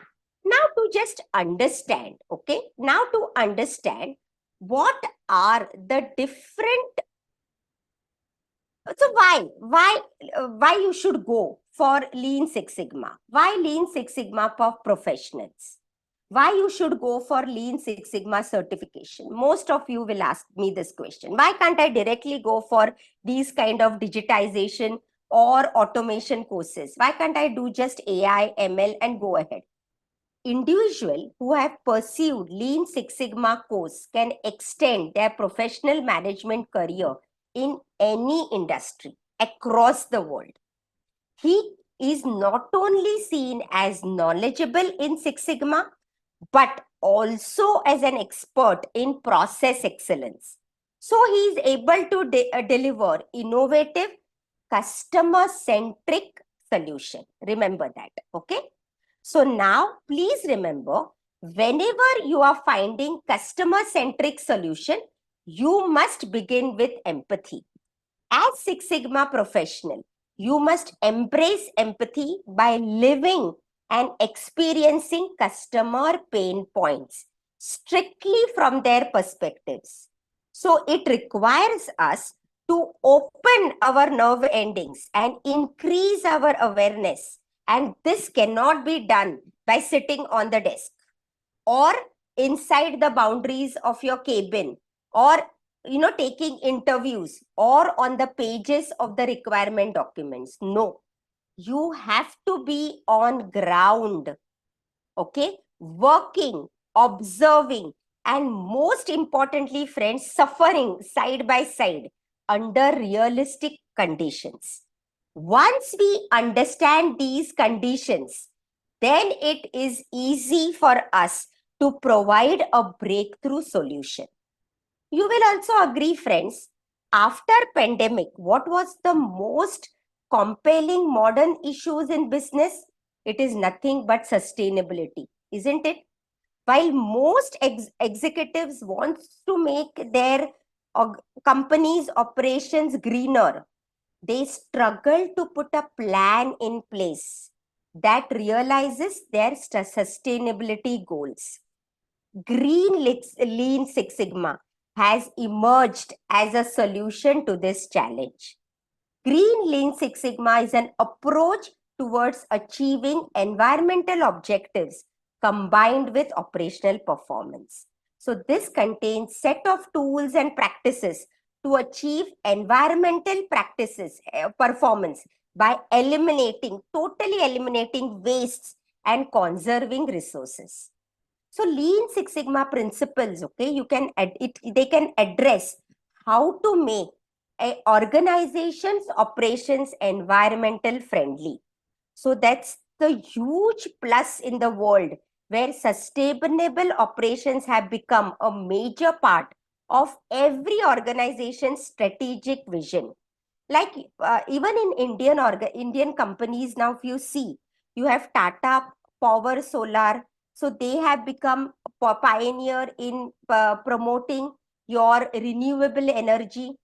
A: to just understand, okay, now to understand what are the different, so why you should go for Lean Six Sigma? Why Lean Six Sigma for professionals? Why you should go for Lean Six Sigma certification? Most of you will ask me this question. Why can't I directly go for these kind of digitization or automation courses? Why can't I do just AI, ML and go ahead? Individuals who have pursued Lean Six Sigma course can extend their professional management career in any industry across the world. He is not only seen as knowledgeable in Six Sigma, but also as an expert in process excellence. So he is able to deliver innovative, customer-centric solution. Remember that, okay? So now please remember, whenever you are finding customer-centric solution, you must begin with empathy. As Six Sigma professional, you must embrace empathy by living and experiencing customer pain points strictly from their perspectives. So it requires us to open our nerve endings and increase our awareness. And this cannot be done by sitting on the desk or inside the boundaries of your cabin, or taking interviews or on the pages of the requirement documents. No, you have to be on ground, okay, working, observing, and most importantly, friends, suffering side by side under realistic conditions. Once we understand these conditions, then it is easy for us to provide a breakthrough solution. You will also agree, friends, after pandemic, what was the most compelling modern issues in business? It is nothing but sustainability, isn't it? While most executives want to make their companies' operations greener, they struggle to put a plan in place that realizes their sustainability goals. Lean Six Sigma has emerged as a solution to this challenge. Green Lean Six Sigma is an approach towards achieving environmental objectives combined with operational performance. So this contains set of tools and practices to achieve environmental performance by totally eliminating wastes and conserving resources. So Lean Six Sigma principles, okay, they can address how to make a organization's operations environmental friendly. So that's the huge plus in the world where sustainable operations have become a major part of every organization's strategic vision. Like even in Indian companies now, if you see, you have Tata Power Solar. So they have become a pioneer in promoting your renewable energy,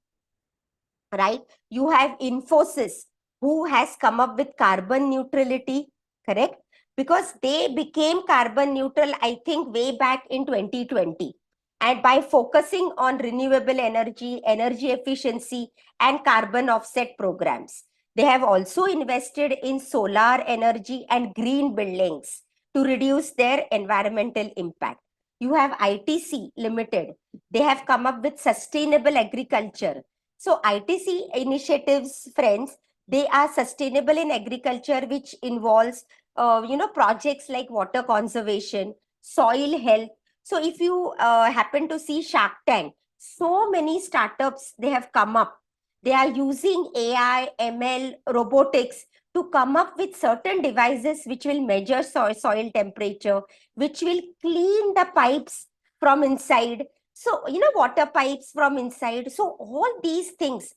A: right? You have Infosys, who has come up with carbon neutrality, correct? Because they became carbon neutral, I think, way back in 2020. and by focusing on renewable energy, energy efficiency, and carbon offset programs. They have also invested in solar energy and green buildings to reduce their environmental impact. You have ITC Limited. They have come up with sustainable agriculture. So ITC initiatives, friends, they are sustainable in agriculture, which involves projects like water conservation, soil health. So if you happen to see Shark Tank, so many startups they have come up. They are using AI, ML, robotics to come up with certain devices which will measure soil temperature, which will clean the pipes from inside. So, water pipes from inside. So all these things,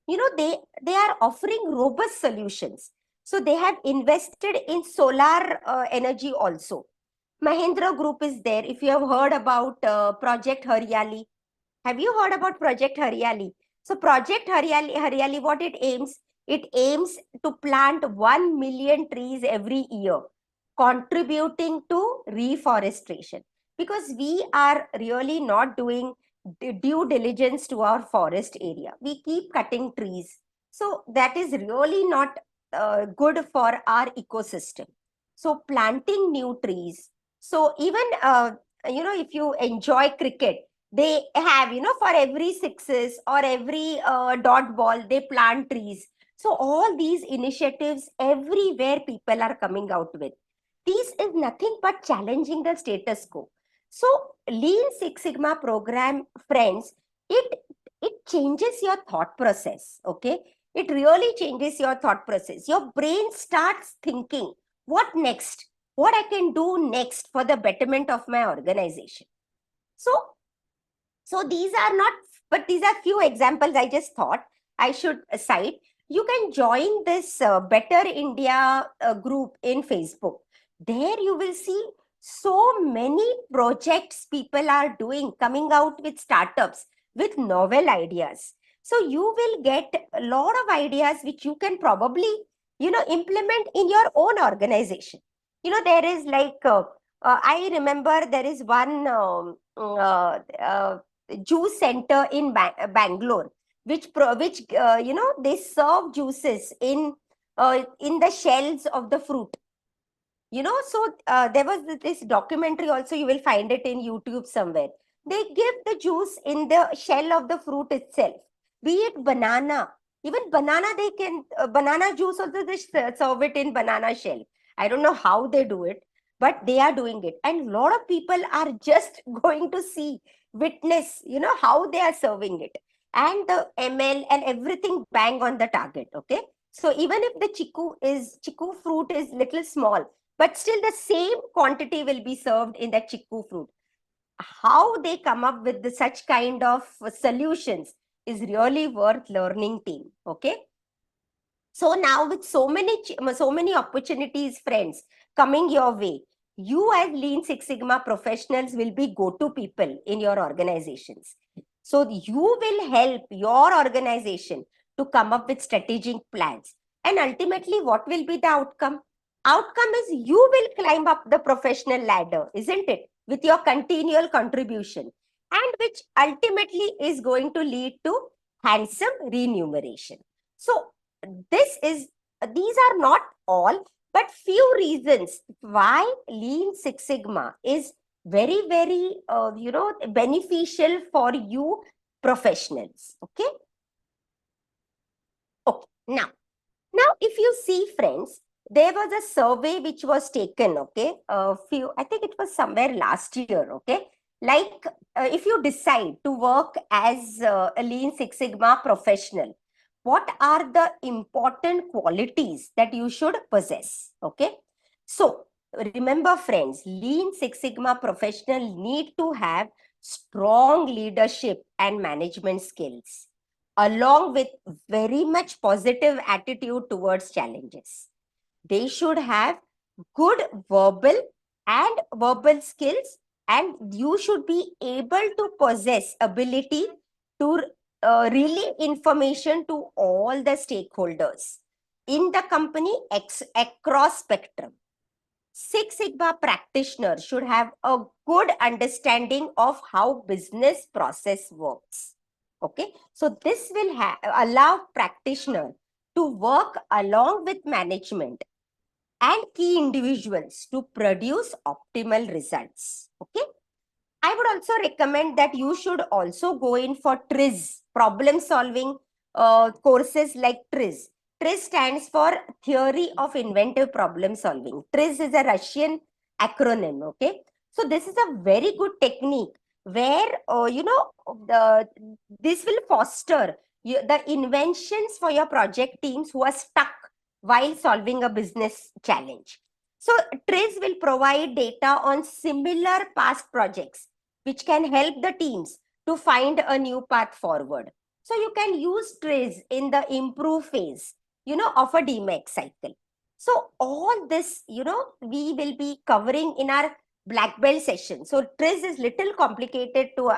A: they are offering robust solutions. So they have invested in solar energy also. Mahindra Group is there. If you have heard about Project Haryali, have you heard about Project Haryali? So Project Haryali, what it aims to plant 1 million trees every year, contributing to reforestation. Because we are really not doing due diligence to our forest area. We keep cutting trees. So that is really not good for our ecosystem. So planting new trees. So even, if you enjoy cricket, they have, for every sixes or every dot ball, they plant trees. So all these initiatives everywhere people are coming out with. This is nothing but challenging the status quo. So Lean Six Sigma program, friends, it changes your thought process. Okay, it really changes your thought process. Your brain starts thinking, what next? What I can do next for the betterment of my organization. So these are not, but these are few examples I just thought I should cite. You can join this Better India group in Facebook. There you will see so many projects people are doing, coming out with startups with novel ideas. So you will get a lot of ideas which you can probably, implement in your own organization. There is like, I remember there is one juice center in Bangalore, which they serve juices in the shells of the fruit. So there was this documentary also. You will find it in YouTube somewhere. They give the juice in the shell of the fruit itself, be it banana. Even banana, they can banana juice also they serve it in banana shell. I don't know how they do it, but they are doing it, and a lot of people are just going to see, witness, how they are serving it, and the ML and everything bang on the target. Okay, so even if the chiku fruit is little small, but still the same quantity will be served in that chiku fruit. How they come up with such kind of solutions is really worth learning, team. Okay, so now with so many opportunities, friends, coming your way, you as Lean Six Sigma professionals will be go-to people in your organizations. So you will help your organization to come up with strategic plans. And ultimately, what will be the outcome? Outcome is you will climb up the professional ladder, isn't it? With your continual contribution, and which ultimately is going to lead to handsome remuneration. So this is these are not all, but few reasons why Lean Six Sigma is very, very beneficial for you professionals. Okay, okay. Now, if you see, friends, there was a survey which was taken, okay, I think it was somewhere last year, okay, like if you decide to work as a Lean Six Sigma professional, what are the important qualities that you should possess, okay? So, remember, friends, Lean Six Sigma professional need to have strong leadership and management skills, along with very much positive attitude towards challenges. They should have good verbal skills, and you should be able to possess ability to relay information to all the stakeholders in the company across spectrum. Six Sigma practitioner should have a good understanding of how business process works. Okay, so this will allow practitioner to work along with management and key individuals to produce optimal results. Okay, I would also recommend that you should also go in for TRIZ, problem solving courses like TRIZ. TRIZ stands for Theory of Inventive Problem Solving. TRIZ is a Russian acronym, okay? So this is a very good technique where, this will foster the inventions for your project teams who are stuck while solving a business challenge. So TRIZ will provide data on similar past projects, which can help the teams to find a new path forward. So you can use TRIZ in the improve phase, of a DMAX cycle. So all this, we will be covering in our black belt session. So TRIZ is little complicated to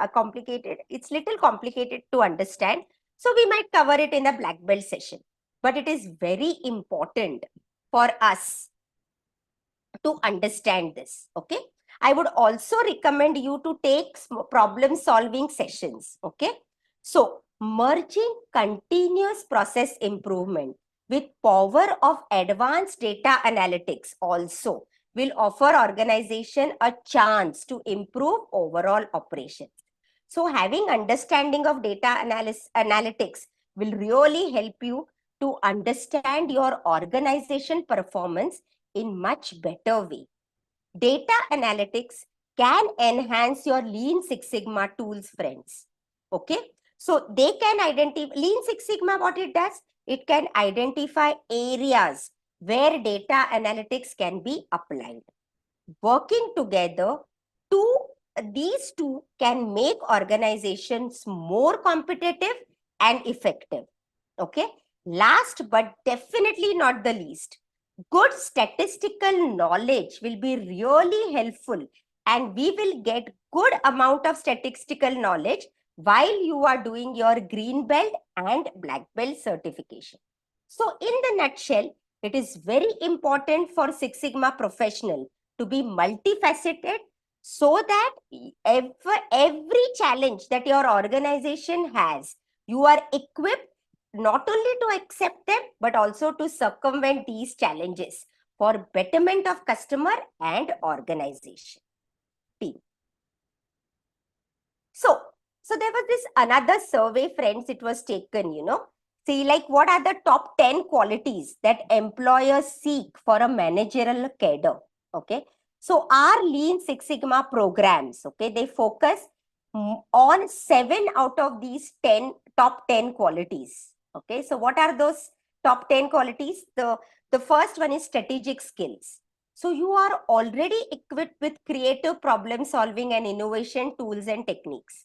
A: It's little complicated to understand. So we might cover it in a black belt session, but it is very important for us to understand this. Okay, I would also recommend you to take problem solving sessions. Okay, so merging continuous process improvement with power of advanced data analytics also will offer organization a chance to improve overall operations. So having understanding of data analytics will really help you to understand your organization performance in much better way. Data analytics can enhance your Lean Six Sigma tools, friends. Okay, so they can identify Lean Six Sigma. What it does, it can identify areas where data analytics can be applied. Working together, these two can make organizations more competitive and effective. Okay, last but definitely not the least, good statistical knowledge will be really helpful, and we will get good amount of statistical knowledge while you are doing your green belt and black belt certification. So in the nutshell, it is very important for Six Sigma professional to be multifaceted, so that every challenge that your organization has, you are equipped not only to accept them, but also to circumvent these challenges for betterment of customer and organization team. So there was this another survey, friends, it was taken, see, like, what are the top 10 qualities that employers seek for a managerial cadre? Okay, so our Lean Six Sigma programs, okay, they focus on 7 out of these top 10 qualities. Okay, so what are those top 10 qualities? The first one is strategic skills. So you are already equipped with creative problem solving and innovation tools and techniques.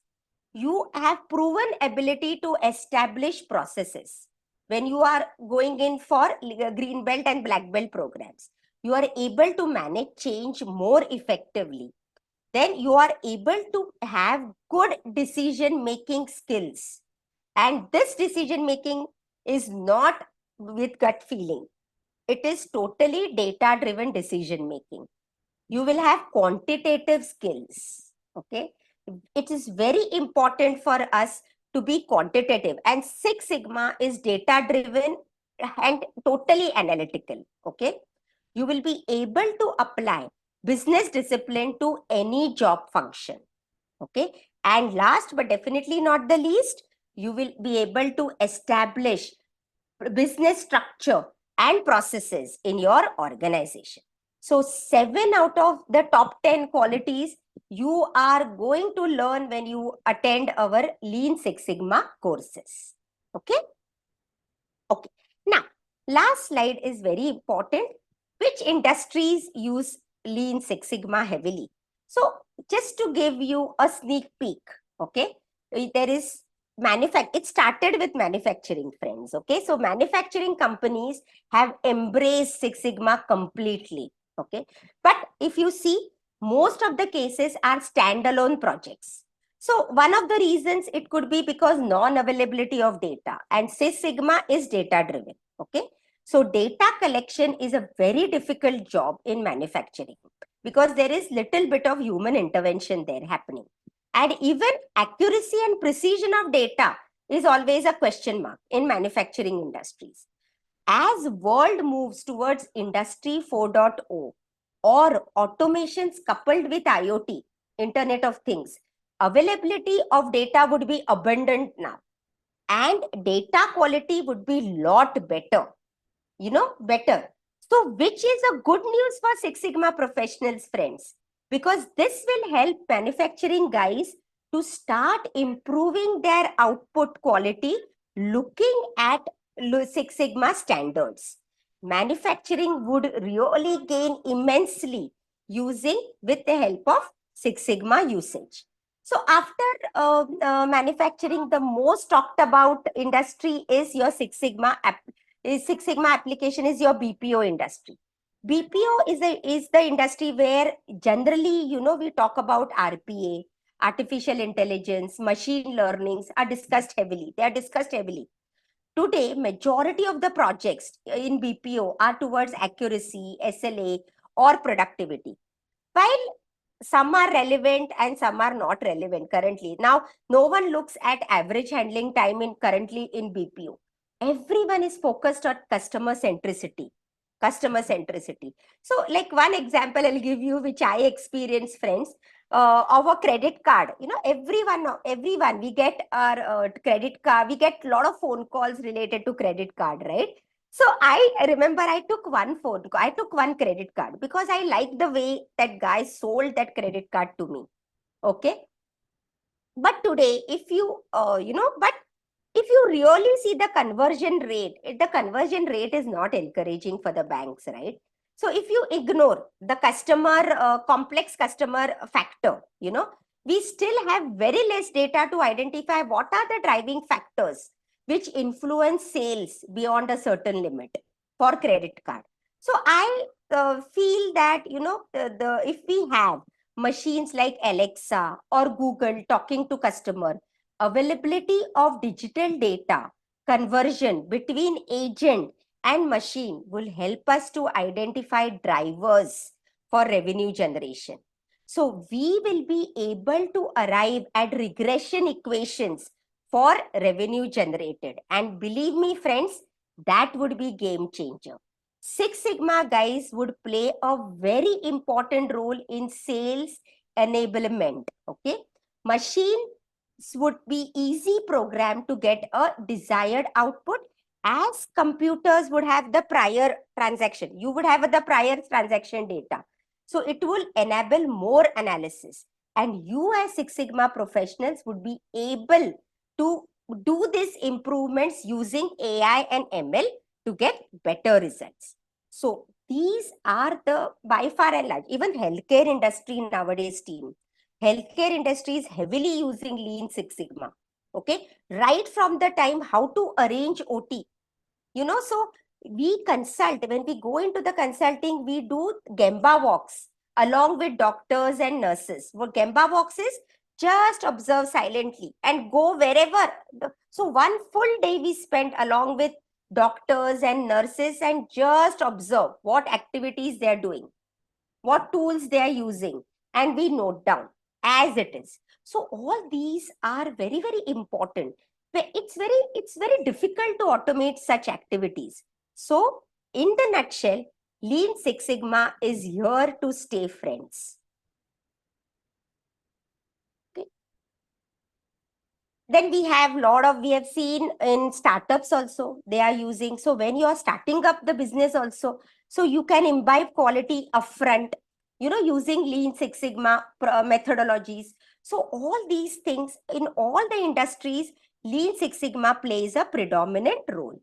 A: You have proven ability to establish processes. When you are going in for green belt and black belt programs, you are able to manage change more effectively. Then you are able to have good decision making skills. And this decision making is not with gut feeling. It is totally data driven decision making. You will have quantitative skills. Okay, it is very important for us to be quantitative, and Six Sigma is data driven and totally analytical. Okay, you will be able to apply business discipline to any job function. Okay, and last but definitely not the least, you will be able to establish business structure and processes in your organization. So 7 out of the top 10 qualities you are going to learn when you attend our Lean Six Sigma courses. Okay. Okay. Now, last slide is very important. Which industries use Lean Six Sigma heavily? So just to give you a sneak peek, okay, there is it started with manufacturing, friends. Okay, so manufacturing companies have embraced Six Sigma completely. Okay, but if you see, most of the cases are standalone projects. So one of the reasons, it could be because non-availability of data, and Six Sigma is data driven. Okay, So data collection is a very difficult job in manufacturing because there is little bit of human intervention there happening. And even accuracy and precision of data is always a question mark in manufacturing industries. As world moves towards industry 4.0 or automations coupled with IoT, Internet of Things, availability of data would be abundant now and data quality would be lot better, better. So which is a good news for Six Sigma professionals, friends, because this will help manufacturing guys to start improving their output quality looking at Six Sigma standards. Manufacturing would really gain immensely using with the help of Six Sigma usage. So after manufacturing, the most talked about industry is your Six Sigma application is your BPO industry. BPO is the industry where generally, we talk about RPA, artificial intelligence, machine learnings are discussed heavily. They are discussed heavily. Today, majority of the projects in BPO are towards accuracy, SLA, or productivity. While some are relevant and some are not relevant currently. Now, no one looks at average handling time in currently in BPO. Everyone is focused on customer centricity. Customer centricity. So, like one example I'll give you, which I experienced, friends, of a credit card. Everyone, we get our credit card. We get a lot of phone calls related to credit card, right? So I remember I took one phone call, I took one credit card because I liked the way that guy sold that credit card to me. Okay. But today, but if you really see the conversion rate, the conversion rate is not encouraging for the banks, right? So if you ignore the complex customer factor, we still have very less data to identify what are the driving factors which influence sales beyond a certain limit for credit card. So I feel that, the if we have machines like Alexa or Google talking to customer, availability of digital data, conversion between agent and machine will help us to identify drivers for revenue generation. So we will be able to arrive at regression equations for revenue generated. And believe me, friends, that would be game changer. Six Sigma guys would play a very important role in sales enablement. Okay. Machines would be easy programmed to get a desired output as computers would have the prior transaction. You would have the prior transaction data. So it will enable more analysis. And you as Six Sigma professionals would be able to do these improvements using AI and ML to get better results. So these are the by far and large, even healthcare industry nowadays team. Healthcare industry is heavily using Lean Six Sigma. Okay, right from the time how to arrange OT. So we consult, when we go into the consulting, we do Gemba walks along with doctors and nurses. What Gemba walks is just observe silently and go wherever. So one full day we spent along with doctors and nurses and just observe what activities they are doing, what tools they are using, and we note down as it is. So all these are very, very important. It's very difficult to automate such activities. So in the nutshell, Lean Six Sigma is here to stay, friends. Okay. Then we have seen in startups also, they are using. So when you are starting up the business also, so you can imbibe quality upfront, using Lean Six Sigma methodologies. So all these things in all the industries, Lean Six Sigma plays a predominant role.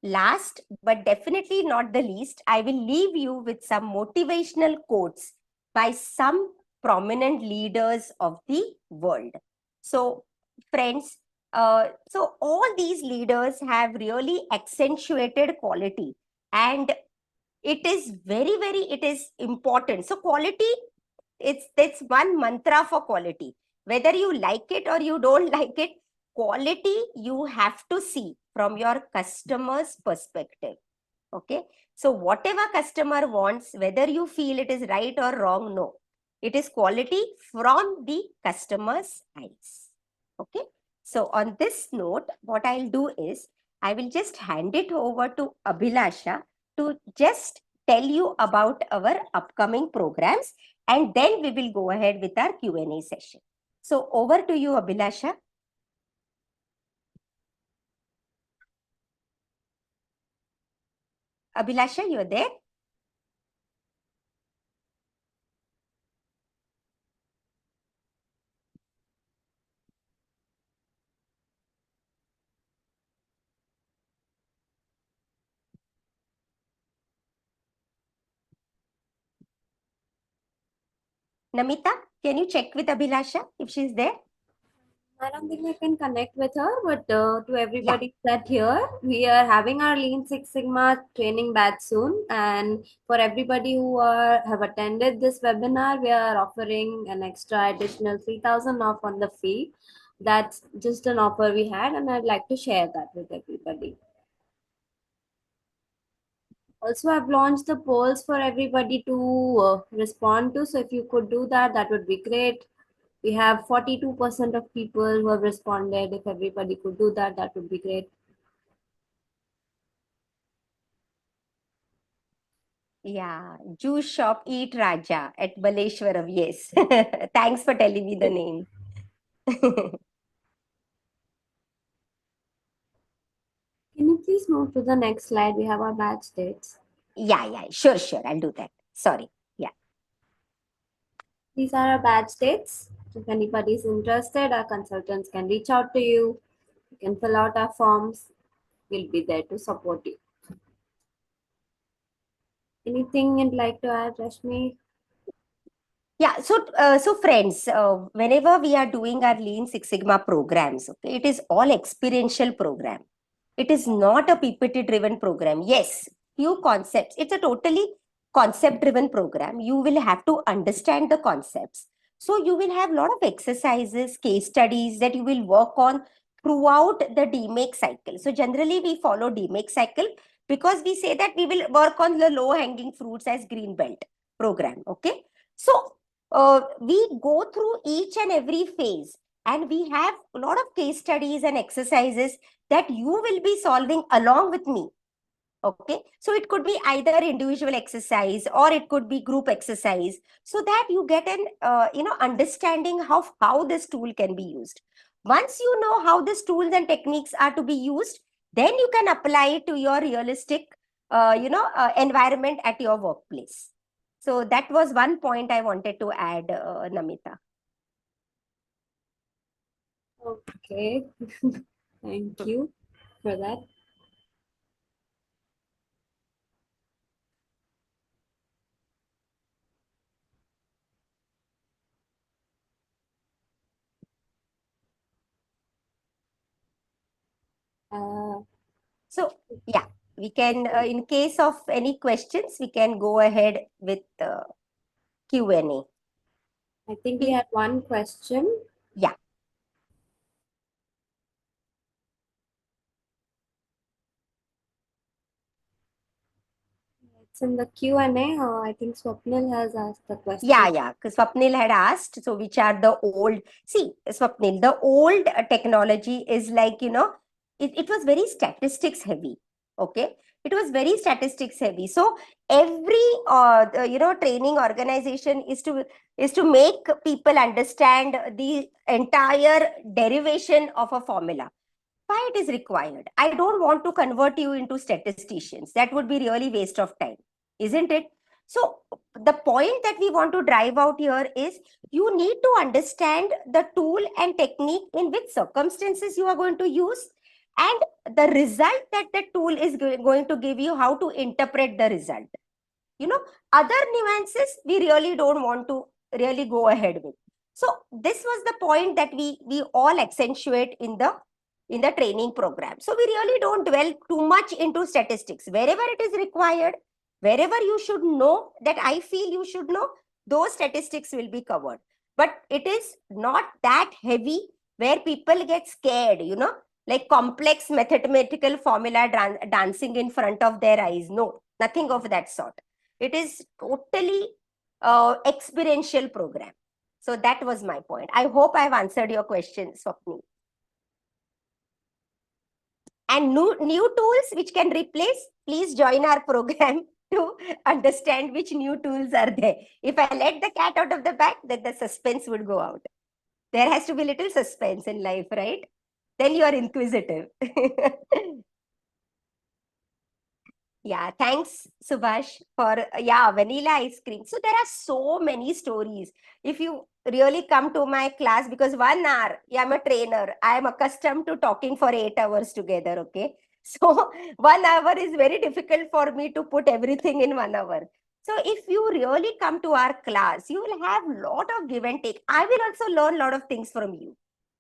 A: Last, but definitely not the least, I will leave you with some motivational quotes by some prominent leaders of the world. So, friends, so all these leaders have really accentuated quality, and it is important. So quality, it's one mantra for quality. Whether you like it or you don't like it, quality you have to see from your customer's perspective. Okay. So whatever customer wants, whether you feel it is right or wrong, no. It is quality from the customer's eyes. Okay. So on this note, what I'll do is I will just hand it over to Abhilasha to just tell you about our upcoming programs, and then we will go ahead with our Q&A session. So over to you, Abhilasha. Abhilasha, you're there? Namita, can you check with Abhilasha if she's there?
B: I don't think I can connect with her, but to
A: Yeah.
B: everybody that here, we are having our Lean Six Sigma training batch soon. And for everybody who have attended this webinar, we are offering an extra additional 3,000 off on the fee. That's just an offer we had, and I'd like to share that with everybody. Also, I've launched the polls for everybody to respond to. So if you could do that, that would be great. We have 42% of people who have responded. If everybody could do that, that would be great.
A: Yeah, juice shop Eat Raja at Baleshwaram. Yes. Thanks for telling me the name.
B: Can you please move to the next slide? We have our batch dates.
A: Yeah, sure, sure. I'll do that. Sorry. Yeah.
B: These are our batch dates. If anybody is interested, our consultants can reach out to you. You can fill out our forms. We'll be there to support you. Anything you'd like to add, Rashmi?
A: Yeah, so friends, whenever we are doing our Lean Six Sigma programs, okay, it is all experiential program. It is not a PPT driven program. Yes, few concepts. It's a totally concept driven program. You will have to understand the concepts. So you will have a lot of exercises, case studies that you will work on throughout the DMake cycle. So generally we follow DMake cycle because we say that we will work on the low hanging fruits as green belt program. Okay. So we go through each and every phase, and we have a lot of case studies and exercises that you will be solving along with me. Okay, so it could be either individual exercise or it could be group exercise, so that you get an understanding how this tool can be used. Once you know how these tools and techniques are to be used, then you can apply it to your realistic environment at your workplace. So that was one point I wanted to add, Namita.
B: Okay. Thank you for that. Uh,
A: So, yeah, we can, in case of any questions, we can go ahead with Q&A.
B: I think we had one question.
A: Yeah,
B: It's in the Q&A. I think Swapnil has asked the question.
A: yeah. Because Swapnil had asked, so which are the old, see, Swapnil, the old technology is like, it was very statistics heavy. Okay. It was very statistics heavy. So every, training organization is to make people understand the entire derivation of a formula. Why it is required? I don't want to convert you into statisticians. That would be really waste of time, isn't it? So the point that we want to drive out here is you need to understand the tool and technique in which circumstances you are going to use, and the result that the tool is going to give you, how to interpret the result. you know Other nuances we really don't want to really go ahead with. So this was the point that we all accentuate in the training program. So we really don't dwell too much into statistics. Wherever it is required, wherever you should know, that I feel you should know, those statistics will be covered. But it is not that heavy where people get scared. like complex mathematical formula dancing in front of their eyes. No, nothing of that sort. It is totally experiential program. So that was my point. I hope I've answered your question, Swapni. And new tools which can replace, please join our program to understand which new tools are there. If I let the cat out of the bag, then the suspense would go out. There has to be little suspense in life, right? Then you are inquisitive. Yeah, thanks, Subhash, for yeah, vanilla ice cream. So there are so many stories. If you really come to my class, because 1 hour, yeah, I'm a trainer. I am accustomed to talking for 8 hours together. Okay, so 1 hour is very difficult for me to put everything in 1 hour. So if you really come to our class, you will have lot of give and take. I will also learn a lot of things from you.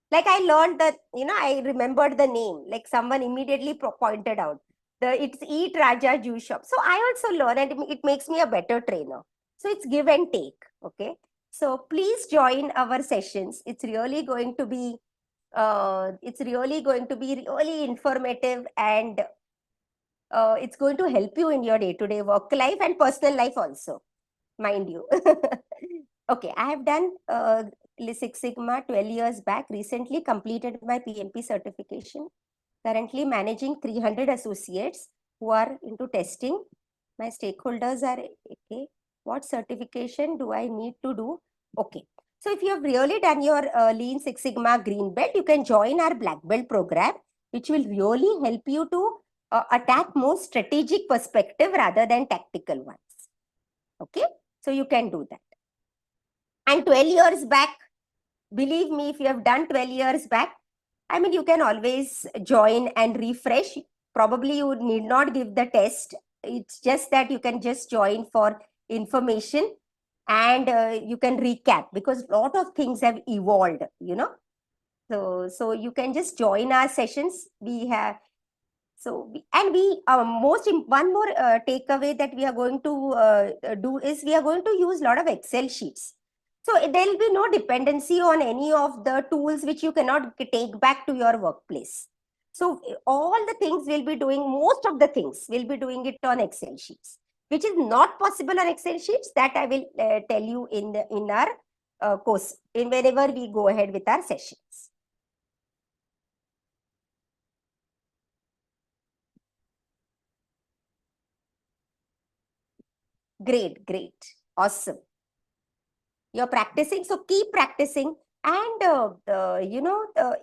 A: Like I learned that, I remembered the name, like someone immediately pointed out it's Eat Raja Juice Shop. So I also learn, and it makes me a better trainer. So it's give and take. Okay. So please join our sessions. It's really going to be really informative, and it's going to help you in your day-to-day work life and personal life also, mind you. Okay, I have done Six Sigma 12 years back, recently completed my PMP certification, currently managing 300 associates who are into testing. My stakeholders are, okay, what certification do I need to do? Okay, so if you have really done your Lean Six Sigma Green Belt, you can join our Black Belt program, which will really help you to attack more strategic perspective rather than tactical ones. Okay, so you can do that. And 12 years back, believe me, if you have done 12 years back, I mean, you can always join and refresh. Probably you need not give the test. It's just that you can just join for information, and you can recap, because a lot of things have evolved. So you can just join our sessions. We have so, one more takeaway that we are going to do is we are going to use a lot of Excel sheets. So there will be no dependency on any of the tools which you cannot take back to your workplace. So all the things we'll be doing, most of the things we'll be doing it on Excel sheets, which is not possible on Excel sheets. That I will tell you in our course, in whenever we go ahead with our sessions. Great, great, awesome. You're practicing, so keep practicing. And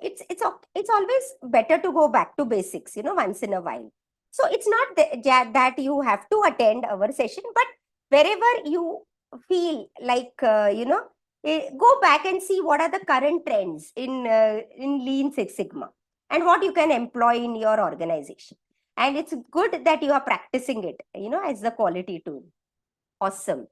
A: it's always better to go back to basics, once in a while. So it's not that you have to attend our session, but wherever you feel like go back and see what are the current trends in Lean Six Sigma, and what you can employ in your organization. And it's good that you are practicing it, as the quality tool. Awesome.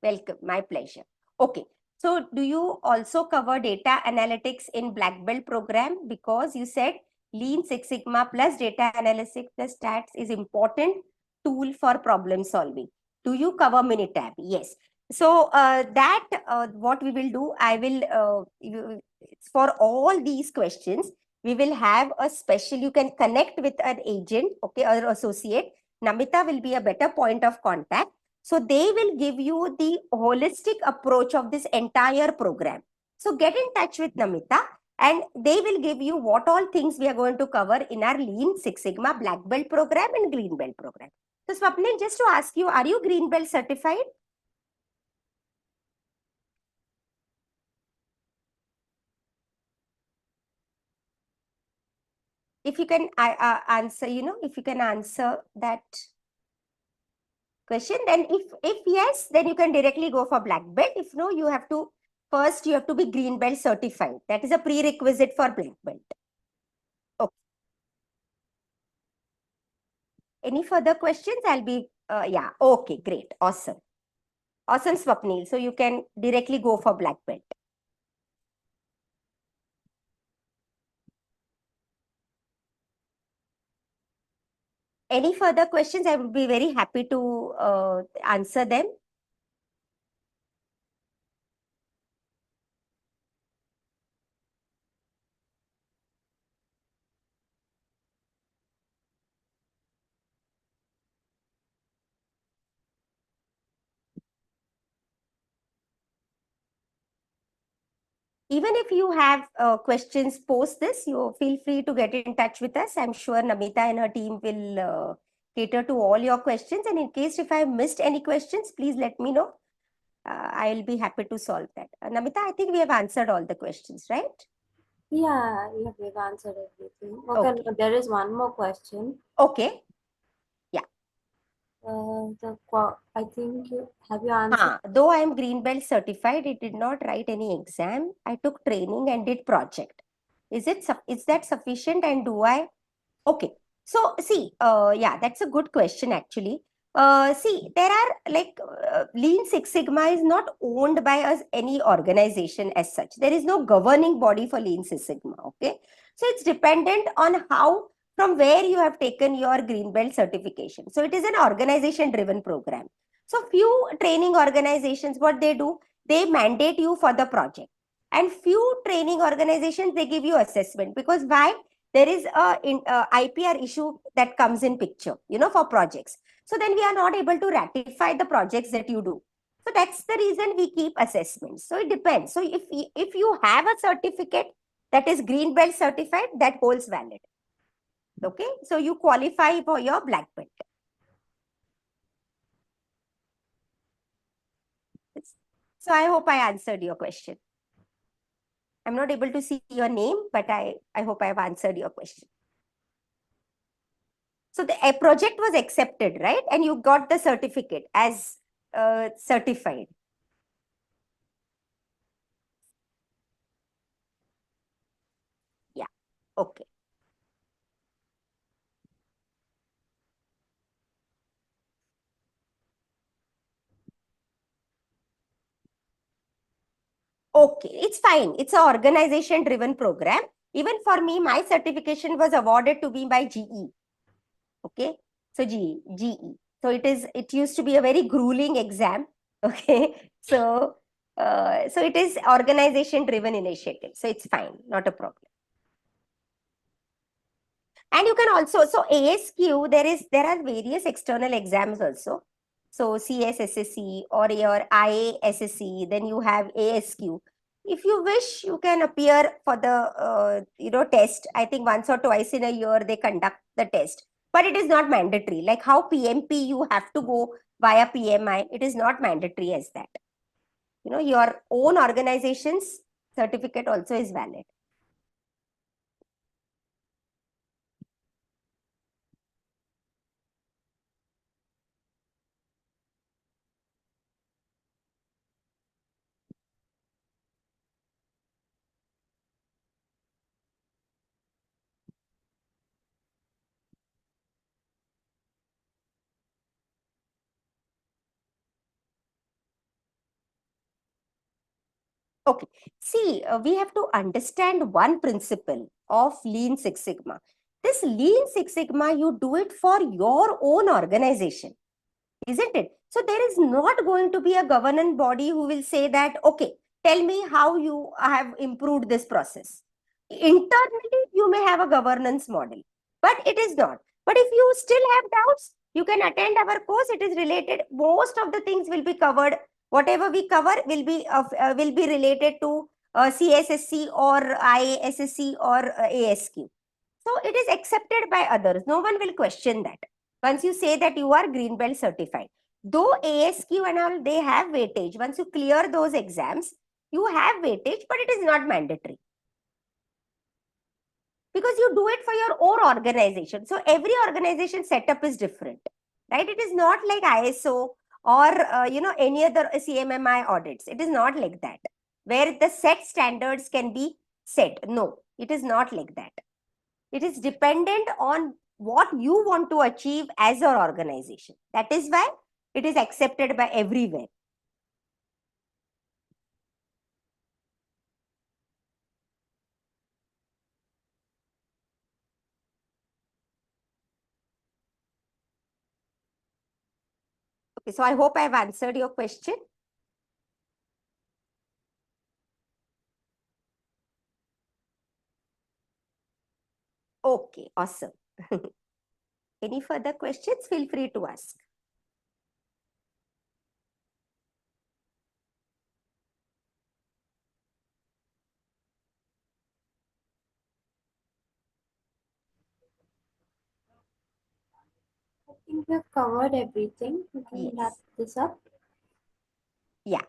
A: Welcome, my pleasure. Okay, so do you also cover data analytics in Black Belt program? Because you said Lean Six Sigma plus data analytics plus stats is important tool for problem solving. Do you cover Minitab? Yes. So what we will do, for all these questions, we will have a special, you can connect with an agent, okay, or associate. Namita will be a better point of contact, so they will give you the holistic approach of this entire program. So get in touch with Namita, and they will give you what all things we are going to cover in our Lean Six Sigma Black Belt program and Green Belt program. So Swapnil, just to ask you, are you Green Belt certified? If you can answer, if you can answer that question, then if yes, then you can directly go for Black Belt. If no, you have to be Green Belt certified. That is a prerequisite for Black Belt. Okay. Any further questions? Yeah, okay, great, awesome. Awesome, Swapnil. So you can directly go for Black Belt. Any further questions? I would be very happy to answer them. Even if you have questions post this, you feel free to get in touch with us. I'm sure Namita and her team will cater to all your questions. And in case if I missed any questions, please let me know. I'll be happy to solve that. Namita, I think we have answered all the questions, right?
B: Yeah, we've answered everything. Okay,
A: Okay.
B: there is one more question.
A: Okay. Yeah.
B: I think you answered.
A: Though I am green belt certified, I did not write any exam. I took training and did project. Is that sufficient? And do I? Okay. So see, yeah, that's a good question actually. See, there are like Lean Six Sigma is not owned by us any organization as such. There is no governing body for Lean Six Sigma. Okay. So it's dependent on how from where you have taken your green belt certification. So it is an organization driven program. So few training organizations, what they do, they mandate you for the project. And few training organizations, they give you assessment because why? There is a IPR issue that comes in picture, for projects. So then we are not able to ratify the projects that you do. So that's the reason we keep assessments. So it depends. So if you have a certificate that is green belt certified, that holds valid. Okay. So you qualify for your black belt. So I hope I answered your question. I'm not able to see your name, but I hope I have answered your question. So the a project was accepted, right? And you got the certificate as certified. Yeah. Okay. Okay. It's fine. It's an organization driven program. Even for me, my certification was awarded to me by GE. Okay. So GE. So it used to be a very grueling exam. Okay. So it is organization driven initiative. So it's fine. Not a problem. And you can also, so ASQ, there are various external exams also. So CSSSC or your IASSC, then you have ASQ. If you wish, you can appear for the test. I think once or twice in a year they conduct the test, but it is not mandatory. Like how PMP you have to go via PMI, it is not mandatory as that. Your own organization's certificate also is valid. Okay. See, we have to understand one principle of Lean Six Sigma. This Lean Six Sigma, you do it for your own organization, isn't it? So there is not going to be a governance body who will say that, okay, tell me how you have improved this process. Internally, you may have a governance model, but it is not. But if you still have doubts, you can attend our course. It is related. Most of the things will be covered. Whatever we cover will be related to CSSC or IASSC or ASQ. So it is accepted by others. No one will question that. Once you say that you are green belt certified, though ASQ and all, they have weightage. Once you clear those exams, you have weightage, but it is not mandatory because you do it for your own organization. So every organization setup is different, right? It is not like ISO or any other CMMI audits. It is not like that, where the set standards can be set. No, it is not like that. It is dependent on what you want to achieve as your organization. That is why it is accepted by everywhere. Okay, so I hope I have answered your question. Okay, awesome. Any further questions? Feel free to ask.
B: I think we've covered everything. We can wrap
A: Yes.
B: this up.
A: Yeah.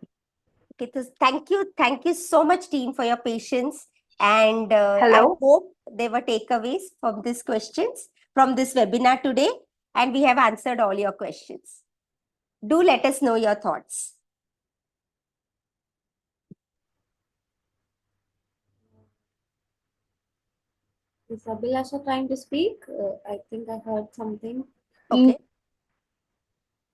A: Okay. So thank you so much, team, for your patience. And I
C: Hello.
A: hope there were takeaways from these questions from this webinar today, and we have answered all your questions. Do let us know your thoughts.
B: Is Abhilasha trying to speak? I think I heard something.
A: Okay.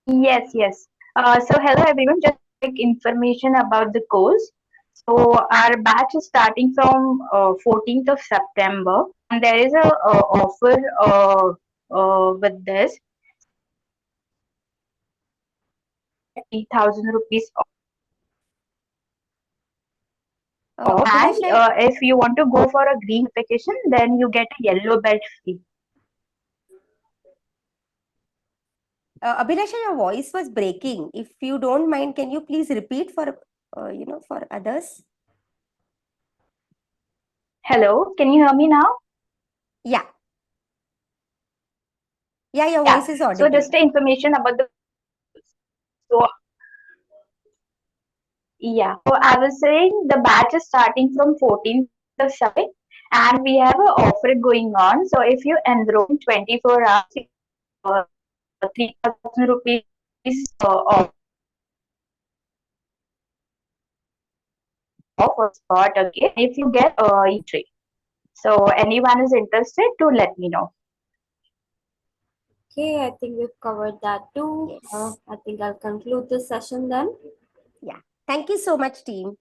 C: Yes, yes. So hello everyone. Just quick information about the course. So our batch is starting from 14th of September, and there is a offer with this. You get 3,000 rupees off, and
A: Abhilasha,
C: if you want to go for a green certification, then you get a yellow belt free.
A: Abhilasha, your voice was breaking. If you don't mind, can you please repeat for for others?
C: Hello, can you hear me now?
A: Yeah, yeah, your
C: Yeah.
A: voice is
C: So
A: audible.
C: just the information about the so yeah. So I was saying the batch is starting from 14th of September, and we have an offer going on. So if you enroll in 24 hours, you get 3,000 rupees off on spot again. If you get entry. So anyone is interested to let me know.
B: Okay, I think we've covered that too.
A: Yes.
B: I think I'll conclude this session then.
A: Yeah. Thank you so much, team.